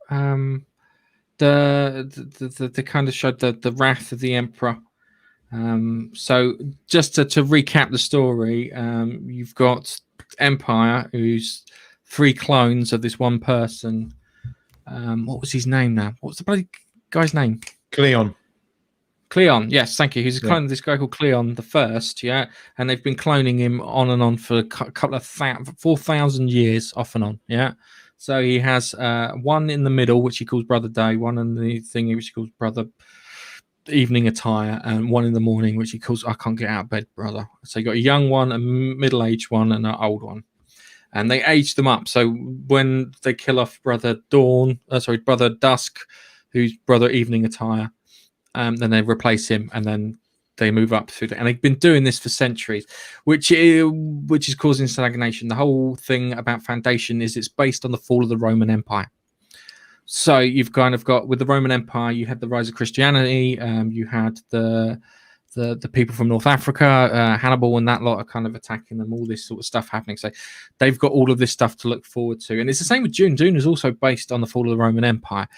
The kind of showed the wrath of the Emperor. So just to recap the story, you've got Empire, who's 3 clones of this one person. What was his name now? What was the bloody guy's name? Cleon, yes, thank you. He's a clone of this guy called Cleon the First, yeah, and they've been cloning him on and on for a couple of 4,000 years, off and on, yeah. So he has one in the middle, which he calls Brother Day, one in the thingy, which he calls Brother Evening Attire, and one in the morning, which he calls I Can't Get Out of Bed, Brother. So you got a young one, a middle-aged one, and an old one. And they age them up. So when they kill off Brother Dusk, who's Brother Evening Attire, then they replace him, and then they move up through. And they've been doing this for centuries, which is causing stagnation. The whole thing about Foundation is it's based on the fall of the Roman Empire. So you've kind of got, with the Roman Empire, you had the rise of Christianity. You had the people from North Africa, Hannibal and that lot are kind of attacking them, all this sort of stuff happening. So they've got all of this stuff to look forward to. And it's the same with Dune. Dune is also based on the fall of the Roman Empire.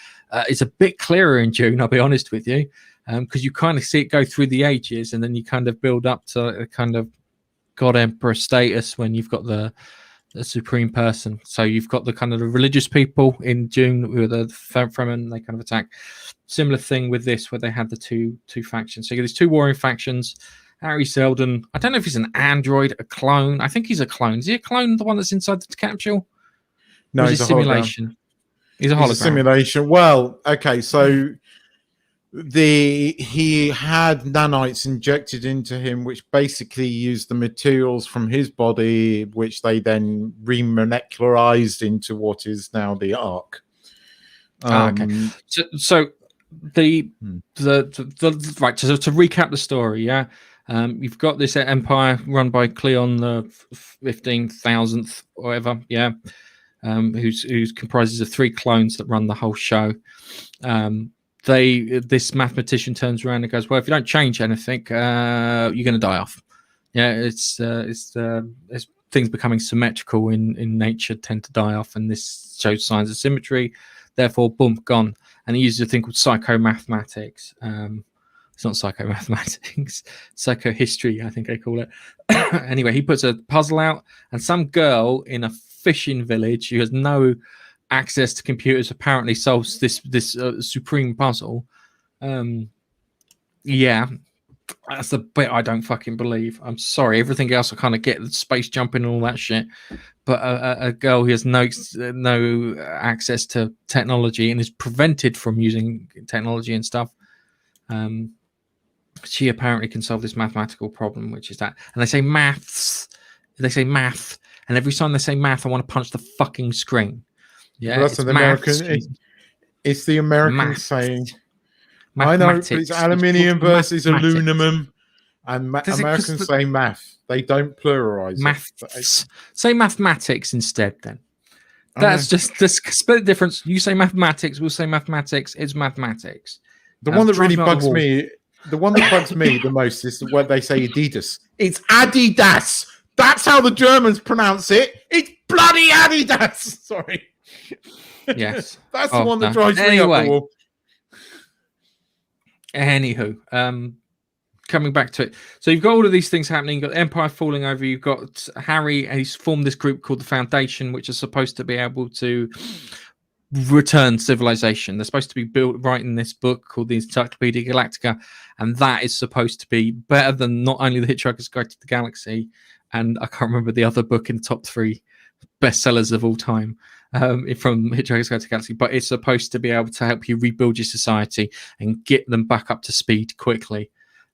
It's a bit clearer in Dune, I'll be honest with you, because you kind of see it go through the ages, and then you kind of build up to a kind of God Emperor status when you've got the supreme person. So you've got the kind of the religious people in Dune who are the Fremen, they kind of attack. Similar thing with this, where they had the two factions. So you get these 2 warring factions. Harry Seldon, I don't know if he's an android, a clone. I think he's a clone. Is he a clone, the one that's inside the capsule? No, he's a simulation. He's a hologram. He's a simulation. Well, okay, so he had nanites injected into him, which basically used the materials from his body, which they then remolecularized into what is now the Ark. Okay. So the right, so to recap the story, yeah, you've got this empire run by Cleon the 15,000th or whatever, yeah, who's comprises of 3 clones that run the whole show. this mathematician turns around and goes, well, if you don't change anything, you're going to die off. Yeah, it's things becoming symmetrical in nature tend to die off, and this shows signs of symmetry. Therefore, boom, gone. And he uses a thing called psychomathematics. It's not psychomathematics, psychohistory, I think I call it. Anyway, he puts a puzzle out, and some girl in a fishing village who has no access to computers apparently solves this supreme puzzle. Yeah, that's the bit I don't fucking believe. I'm sorry. Everything else I kind of get, the space jumping and all that shit. But a girl who has no access to technology and is prevented from using technology and stuff, she apparently can solve this mathematical problem, which is that. And they say maths. They say math. And every time they say math, I want to punch the fucking screen. Yeah, that's an American. It's the American saying. I know, but it's aluminium versus aluminum, and Americans say math. They don't pluralize maths. Say mathematics instead. Then that's just the split difference. You say mathematics, we'll say mathematics. It's mathematics. The one that really bugs me, the most is when they say Adidas. It's Adidas. That's how the Germans pronounce it. It's bloody Adidas. Sorry. Yes, that's the one that drives me up the wall. Anywho, coming back to it. So you've got all of these things happening. You've got Empire falling over. You've got Harry, and he's formed this group called the Foundation, which is supposed to be able to return civilization. They're supposed to be built right in this book called the Encyclopedia Galactica, and that is supposed to be better than not only the Hitchhiker's Guide to the Galaxy, and I can't remember the other book in the top 3 bestsellers of all time from Hitchhiker's Guide to the Galaxy, but it's supposed to be able to help you rebuild your society and get them back up to speed quickly.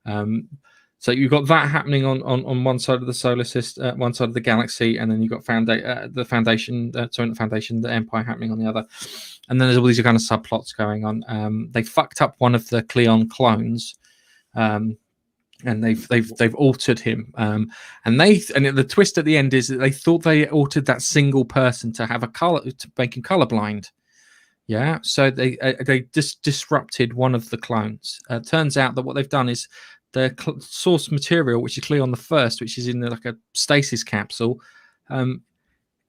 So you've got that happening on one side of the solar system, one side of the galaxy, and then you've got the Foundation, the Empire happening on the other. And then there's all these kind of subplots going on. They fucked up one of the Cleon clones, and they've altered him. And the twist at the end is that they thought they altered that single person to have a color, to make him colorblind. Yeah, so they just disrupted one of the clones. Turns out that what they've done is the source material, which is Cleon the First, which is in like a stasis capsule,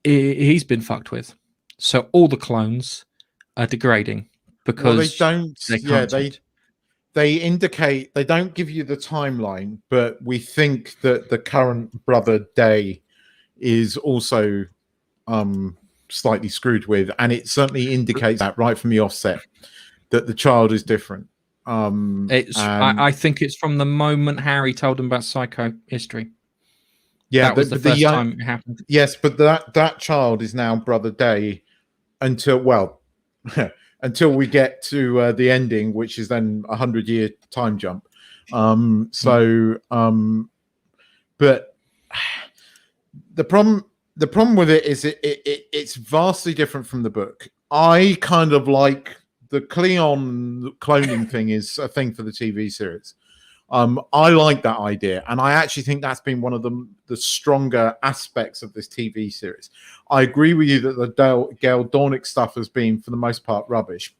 he's been fucked with. So all the clones are degrading because they indicate, they don't give you the timeline, but we think that the current brother Day is also slightly screwed with, and it certainly indicates that right from the offset that the child is different. I think it's from the moment Harry told him about psycho history. Yeah, that was the first time it happened. Yes, but that child is now Brother Day until we get to the ending, which is then 100-year time jump. But the problem with it is it's vastly different from the book. I kind of like the Cleon cloning thing is a thing for the TV series. I like that idea, and I actually think that's been one of the stronger aspects of this TV series. I agree with you that the Gail Dornick stuff has been, for the most part, rubbish,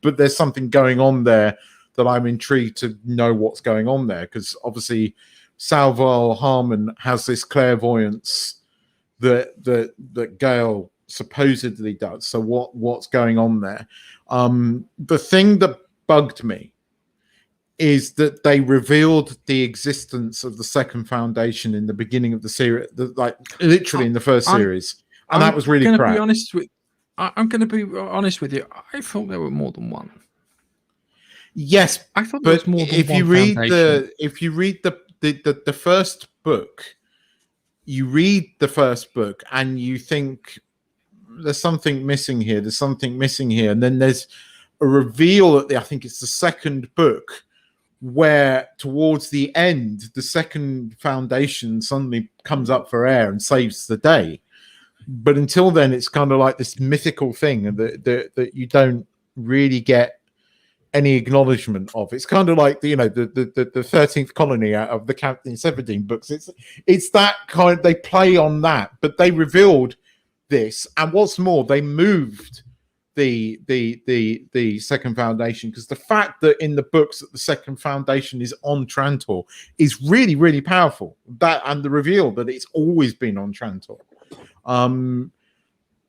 but there's something going on there that I'm intrigued to know what's going on there, because obviously Salval Harmon has this clairvoyance that Gail supposedly does. So what's going on there? The thing that bugged me is that they revealed the existence of the second Foundation in the beginning of the series, like literally in the first series, and that was really crap. I'm going to be honest with you. I thought there were more than one. Yes, I thought there was more than if one. If you read the first book, you read the first book and you think there's something missing here. There's something missing here, and then there's a reveal at I think it's the second book, where towards the end, the second Foundation suddenly comes up for air and saves the day. But until then, it's kind of like this mythical thing that you don't really get any acknowledgement of. It's kind of like the 13th colony out of the Captain 17 books. It's that kind. They play on that, but they revealed this, and what's more, they moved the second foundation, because the fact that in the books that the second foundation is on Trantor is really, really powerful. That and the reveal that it's always been on Trantor.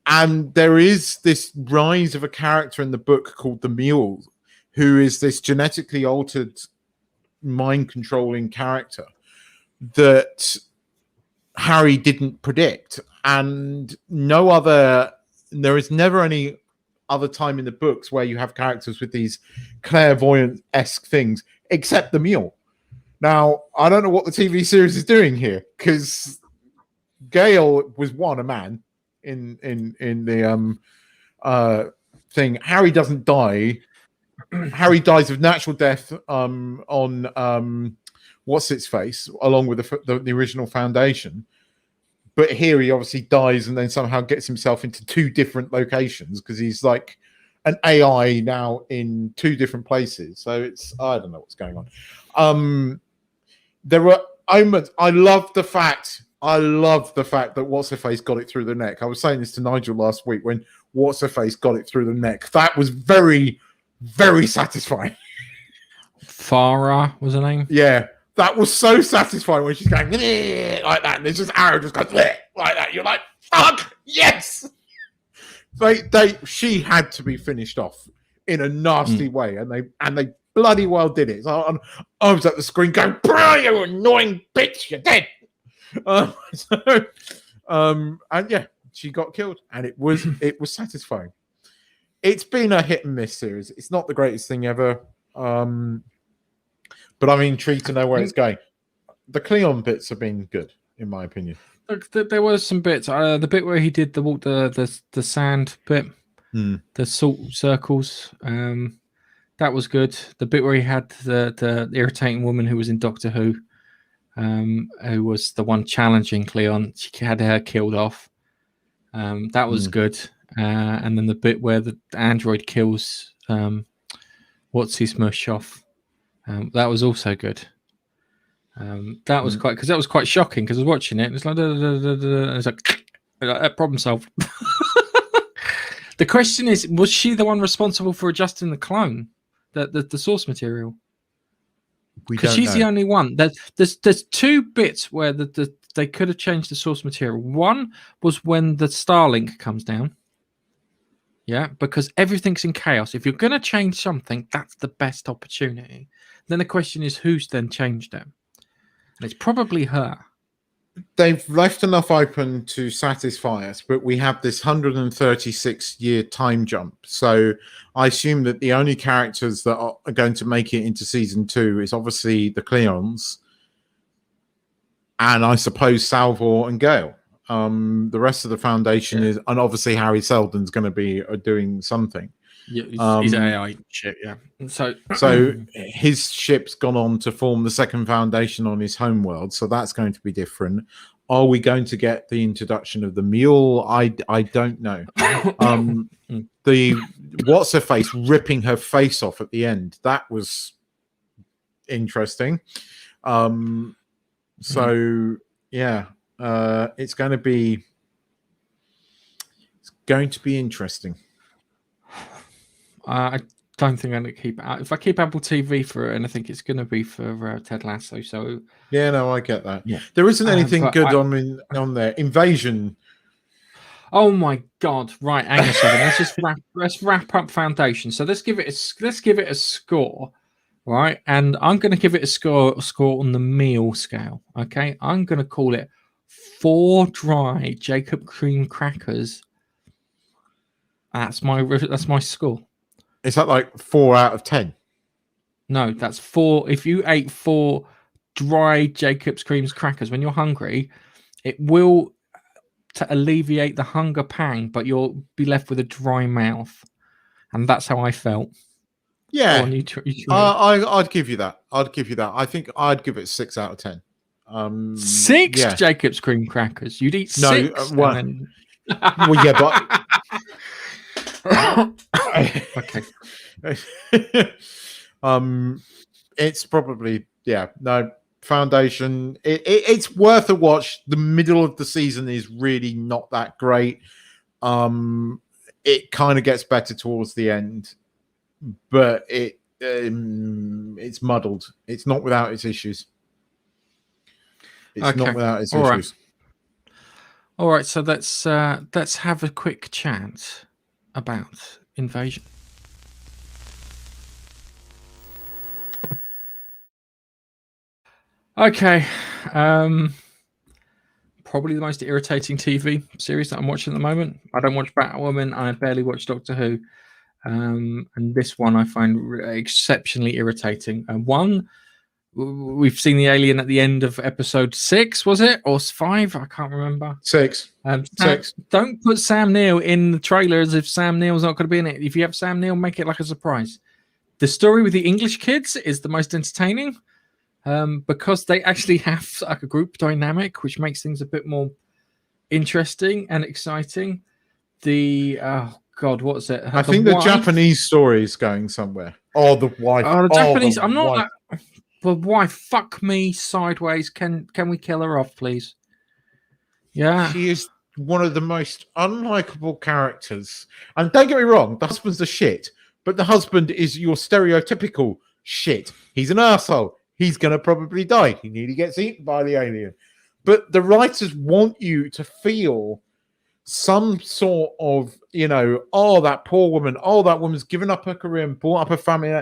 And there is this rise of a character in the book called the Mule, who is this genetically altered mind controlling character that Harry didn't predict. And there is never any other time in the books where you have characters with these clairvoyant-esque things, except the Mule. Now, I don't know what the TV series is doing here, because Gale was a man in the thing. Harry doesn't die. Harry dies of natural death on what's its face, along with the original foundation. But here he obviously dies and then somehow gets himself into two different locations because he's like an AI now in two different places. So I don't know what's going on. There were moments. I love the fact that What's-Her-Face got it through the neck. I was saying this to Nigel last week when What's-Her-Face got it through the neck. That was very, very satisfying. Farah was her name? Yeah. That was so satisfying when she's going like that, and there's just arrow just goes like that. You're like, fuck, yes! She had to be finished off in a nasty way, and they bloody well did it. So I was at the screen going, bro, you annoying bitch, you're dead. And yeah, she got killed, and it was satisfying. It's been a hit and miss series. It's not the greatest thing ever. But I'm intrigued to know where it's going. The Cleon bits have been good, in my opinion. Look, there were some bits. The bit where he did the sand bit, the salt circles, that was good. The bit where he had the irritating woman who was in Doctor Who was the one challenging Cleon. She had her killed off. That was good. And then the bit where the android kills what's his mush off. That was also good. That was because that was quite shocking because I was watching it and it's like, and it's like problem solved. The question is, was she the one responsible for adjusting the clone, the source material? Because she's the only one. There's two bits where they could have changed the source material. One was when the Starlink comes down. Yeah, because everything's in chaos. If you're going to change something, that's the best opportunity. Then the question is, who's then changed it? And it's probably her. They've left enough open to satisfy us, but we have this 136-year time jump. So I assume that the only characters that are going to make it into season 2 is obviously the Cleons, and I suppose Salvor and Gale. The rest of the foundation is, and obviously Harry Seldon's going to be doing something. Yeah, he's AI ship, yeah. So his ship's gone on to form the second foundation on his homeworld, so that's going to be different. Are we going to get the introduction of the Mule? I don't know. The What's-Her-Face ripping her face off at the end, that was interesting. So yeah, it's going to be interesting. I don't think I'm going to keep it. If I keep Apple TV for it, and I think it's going to be for Ted Lasso. So yeah, no, I get that. Yeah. There isn't anything good on there. Invasion. Oh my god! Right, hang on a second. Let's wrap up Foundation. So let's give it a score, right? And I'm going to give it a score on the meal scale. Okay, I'm going to call it 4 dry Jacob cream crackers. That's my score. Is that like 4 out of 10? No, that's 4. If you ate 4 dry Jacob's Creams crackers when you're hungry, it will to alleviate the hunger pang, but you'll be left with a dry mouth. And that's how I felt. Yeah. I'd give you that. I think I'd give it 6 out of 10. 6 yeah. Jacob's Cream crackers. You'd eat 6. Well, yeah, but okay. It's probably Foundation. It's worth a watch. The middle of the season is really not that great. it kind of gets better towards the end, but it's muddled. It's not without its issues. It's not without its issues. All right, so let's have a quick chat about Invasion. Okay, probably the most irritating TV series that I'm watching at the moment. I don't watch Batwoman. I barely watch Doctor Who, and this one I find exceptionally irritating. One, we've seen the alien at the end of episode 6, was it, or 5? I can't remember. 6. 6. Don't put Sam Neill in the trailer as if Sam Neill's not going to be in it. If you have Sam Neill, make it like a surprise. The story with the English kids is the most entertaining. Because they actually have like a group dynamic, which makes things a bit more interesting and exciting. What's it? I think the Japanese story is going somewhere. Oh, the wife. The Japanese. I'm not. The wife. Fuck me sideways. Can we kill her off, please? Yeah, she is one of the most unlikable characters. And don't get me wrong, the husband's the shit, but the husband is your stereotypical shit. He's an arsehole. He's going to probably die. He nearly gets eaten by the alien. But the writers want you to feel some sort of, oh, that poor woman. Oh, that woman's given up her career and brought up her family.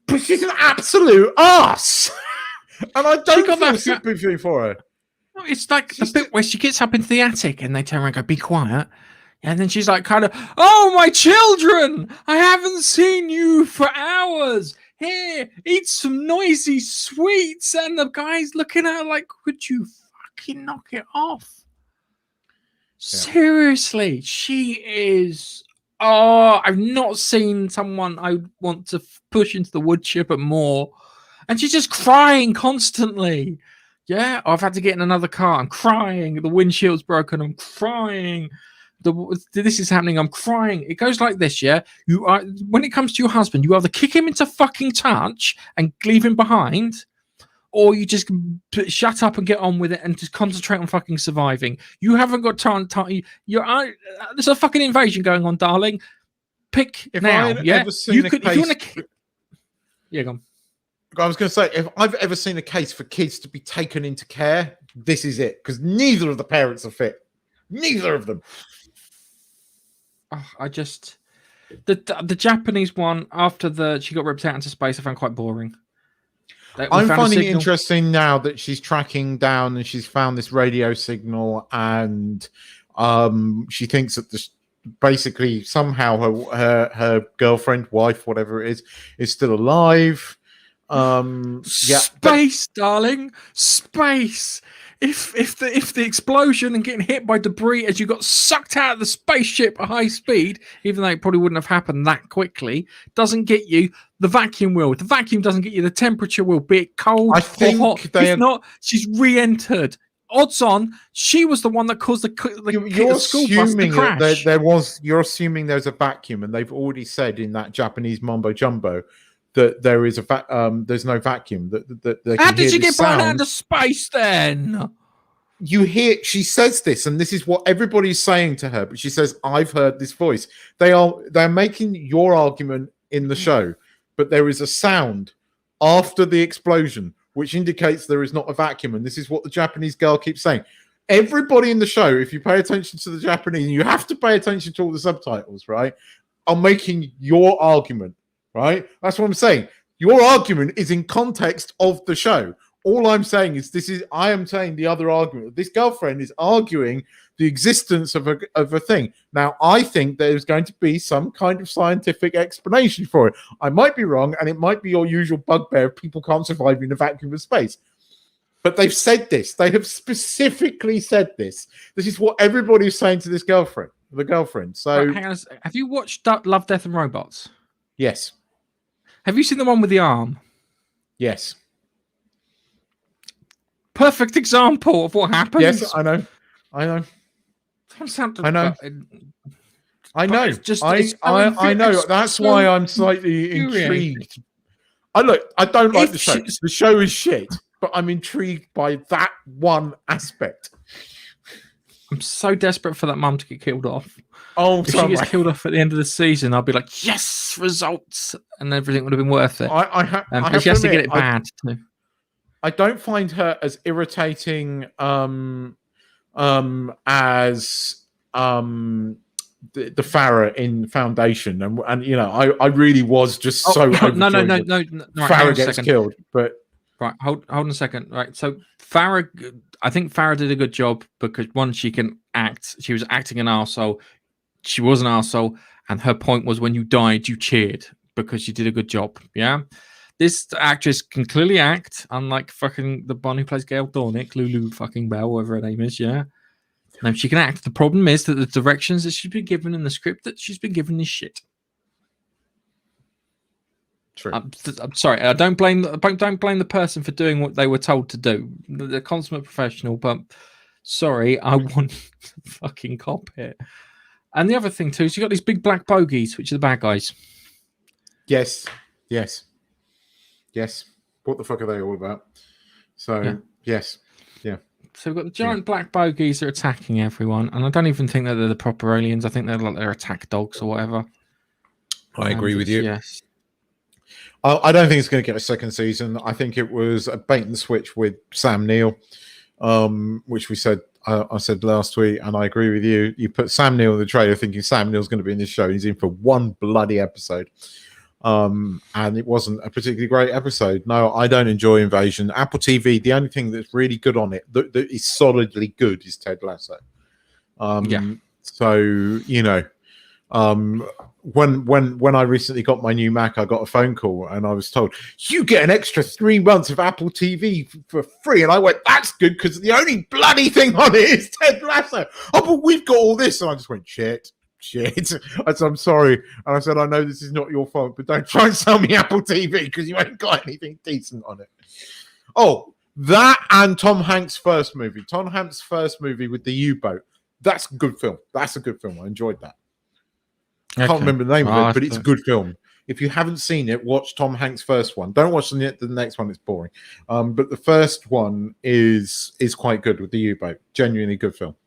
But she's an absolute ass. And I don't feel sympathy for her. It's like the bit where she gets up into the attic and they tell her and go, be quiet. And then she's like, kind of, oh, my children, I haven't seen you for hours. Here, eat some noisy sweets. And the guy's looking at her like, would you fucking knock it off? Yeah. Seriously, she is. Oh, I've not seen someone I want to push into the wood chipper more. And she's just crying constantly. Yeah, I've had to get in another car. I'm crying. The windshield's broken. I'm crying. This is happening. I'm crying. It goes like this, yeah? You are, when it comes to your husband, you either kick him into fucking touch and leave him behind, or you just shut up and get on with it and just concentrate on fucking surviving. You haven't got time. There's a fucking invasion going on, darling. Pick if now. Yeah, you could. If you want to. Yeah, go on. I was going to say, if I've ever seen a case for kids to be taken into care, this is it, because neither of the parents are fit. Neither of them. Oh, I just the Japanese one after she got ripped out into space, I found quite boring. I'm finding it interesting now that she's tracking down and she's found this radio signal, and she thinks that basically somehow her girlfriend, wife, whatever it is still alive. Space, darling, space. If the explosion and getting hit by debris as you got sucked out of the spaceship at high speed, even though it probably wouldn't have happened that quickly, doesn't get you, the vacuum will. The vacuum doesn't get you, the temperature will, be it cold I think or hot. If not, she's re-entered. Odds on, she was the one that caused the school bus to crash. You're assuming there's a vacuum, and they've already said in that Japanese mumbo jumbo that there is there's no vacuum. That how did she get blown out into space then? You hear, she says this, and this is what everybody's saying to her, but she says, I've heard this voice. They're making your argument in the show, but there is a sound after the explosion, which indicates there is not a vacuum, and this is what the Japanese girl keeps saying. Everybody in the show, if you pay attention to the Japanese, you have to pay attention to all the subtitles, right, are making your argument. Right? That's what I'm saying. Your argument is in context of the show. All I'm saying is I am saying the other argument. This girlfriend is arguing the existence of a thing. Now, I think there's going to be some kind of scientific explanation for it. I might be wrong, and it might be your usual bugbear if people can't survive in a vacuum of space. But they've said this. They have specifically said this. This is what everybody is saying to this girlfriend. The girlfriend. So, hang on. Have you watched Love, Death and Robots? Yes. Have you seen the one with the arm? Yes. Perfect example of what happens. Yes, I know. I know. I know. That's why I'm slightly intrigued. I don't like the show. The show is shit, but I'm intrigued by that one aspect. I'm so desperate for that mum to get killed off. Oh, if she gets killed off at the end of the season, I'll be like, yes, results, and everything would have been worth it. But she has to get it bad too. I don't find her as irritating as the Farrah in Foundation, and you know, I really was just so no. Farrah gets killed, but right, hold on a second. Right, so Farrah, I think Farrah did a good job because one, she can act. She was acting an arsehole. She was an arsehole, and her point was when you died, you cheered because she did a good job. Yeah. This actress can clearly act, unlike fucking the one who plays Gail Dornick, Lulu fucking Bell, whatever her name is, yeah? No, she can act. The problem is that the directions that she's been given and the script that she's been given is shit. True. I'm sorry. I don't blame the person for doing what they were told to do. They're consummate professional, but sorry, I want to fucking cop it. And the other thing too is you got these big black bogies, which are the bad guys. Yes. What the fuck are they all about? So yes. Yeah. So we've got the giant black bogies that are attacking everyone, and I don't even think that they're the proper aliens. I think they're like their attack dogs or whatever. I agree with you. Yes. I don't think it's going to get a second season. I think it was a bait and switch with Sam Neill, which we said. I said last week, and I agree with you. You put Sam Neill in the trailer thinking Sam Neill's going to be in this show. He's in for one bloody episode. And it wasn't a particularly great episode. No, I don't enjoy Invasion. Apple TV, the only thing that's really good on it, that is solidly good, is Ted Lasso. So, you know, when I recently got my new Mac, I got a phone call and I was told, you get an extra 3 months of Apple TV for free. And I went, that's good, because the only bloody thing on it is Ted Lasso. Oh, but we've got all this. And I just went, shit. I said, I'm sorry. And I said, I know this is not your fault, but don't try and sell me Apple TV because you ain't got anything decent on it. Oh, that and Tom Hanks' first movie. Tom Hanks' first movie with the U-boat. That's a good film. That's a good film. I enjoyed that. I can't remember the name of it, but it's a good film. If you haven't seen it, watch Tom Hanks' first one. Don't watch the next one. It's boring. But the first one is quite good with the U-boat. Genuinely good film.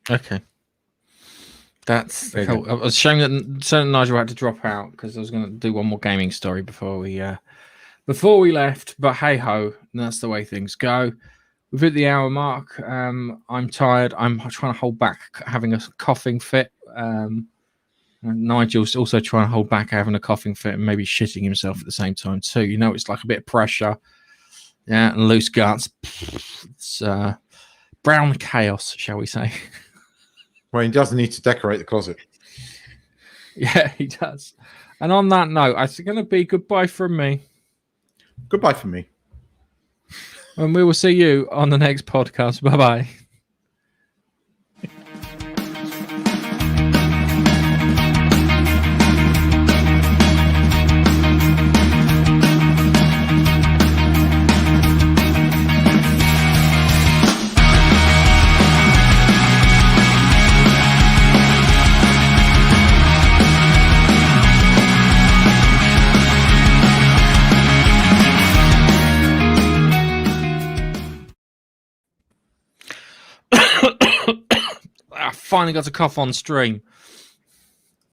Okay. That's cool. I was ashamed that Nigel had to drop out because I was going to do one more gaming story before we left. But hey ho, that's the way things go. We've hit the hour mark. I'm tired. I'm trying to hold back having a coughing fit. Nigel's also trying to hold back having a coughing fit and maybe shitting himself at the same time too. You know, it's like a bit of pressure, and loose guts. It's brown chaos, shall we say? Well, he doesn't need to decorate the closet. Yeah, he does. And on that note, it's going to be goodbye from me. Goodbye from me. And we will see you on the next podcast. Bye-bye. Finally got a cough on stream.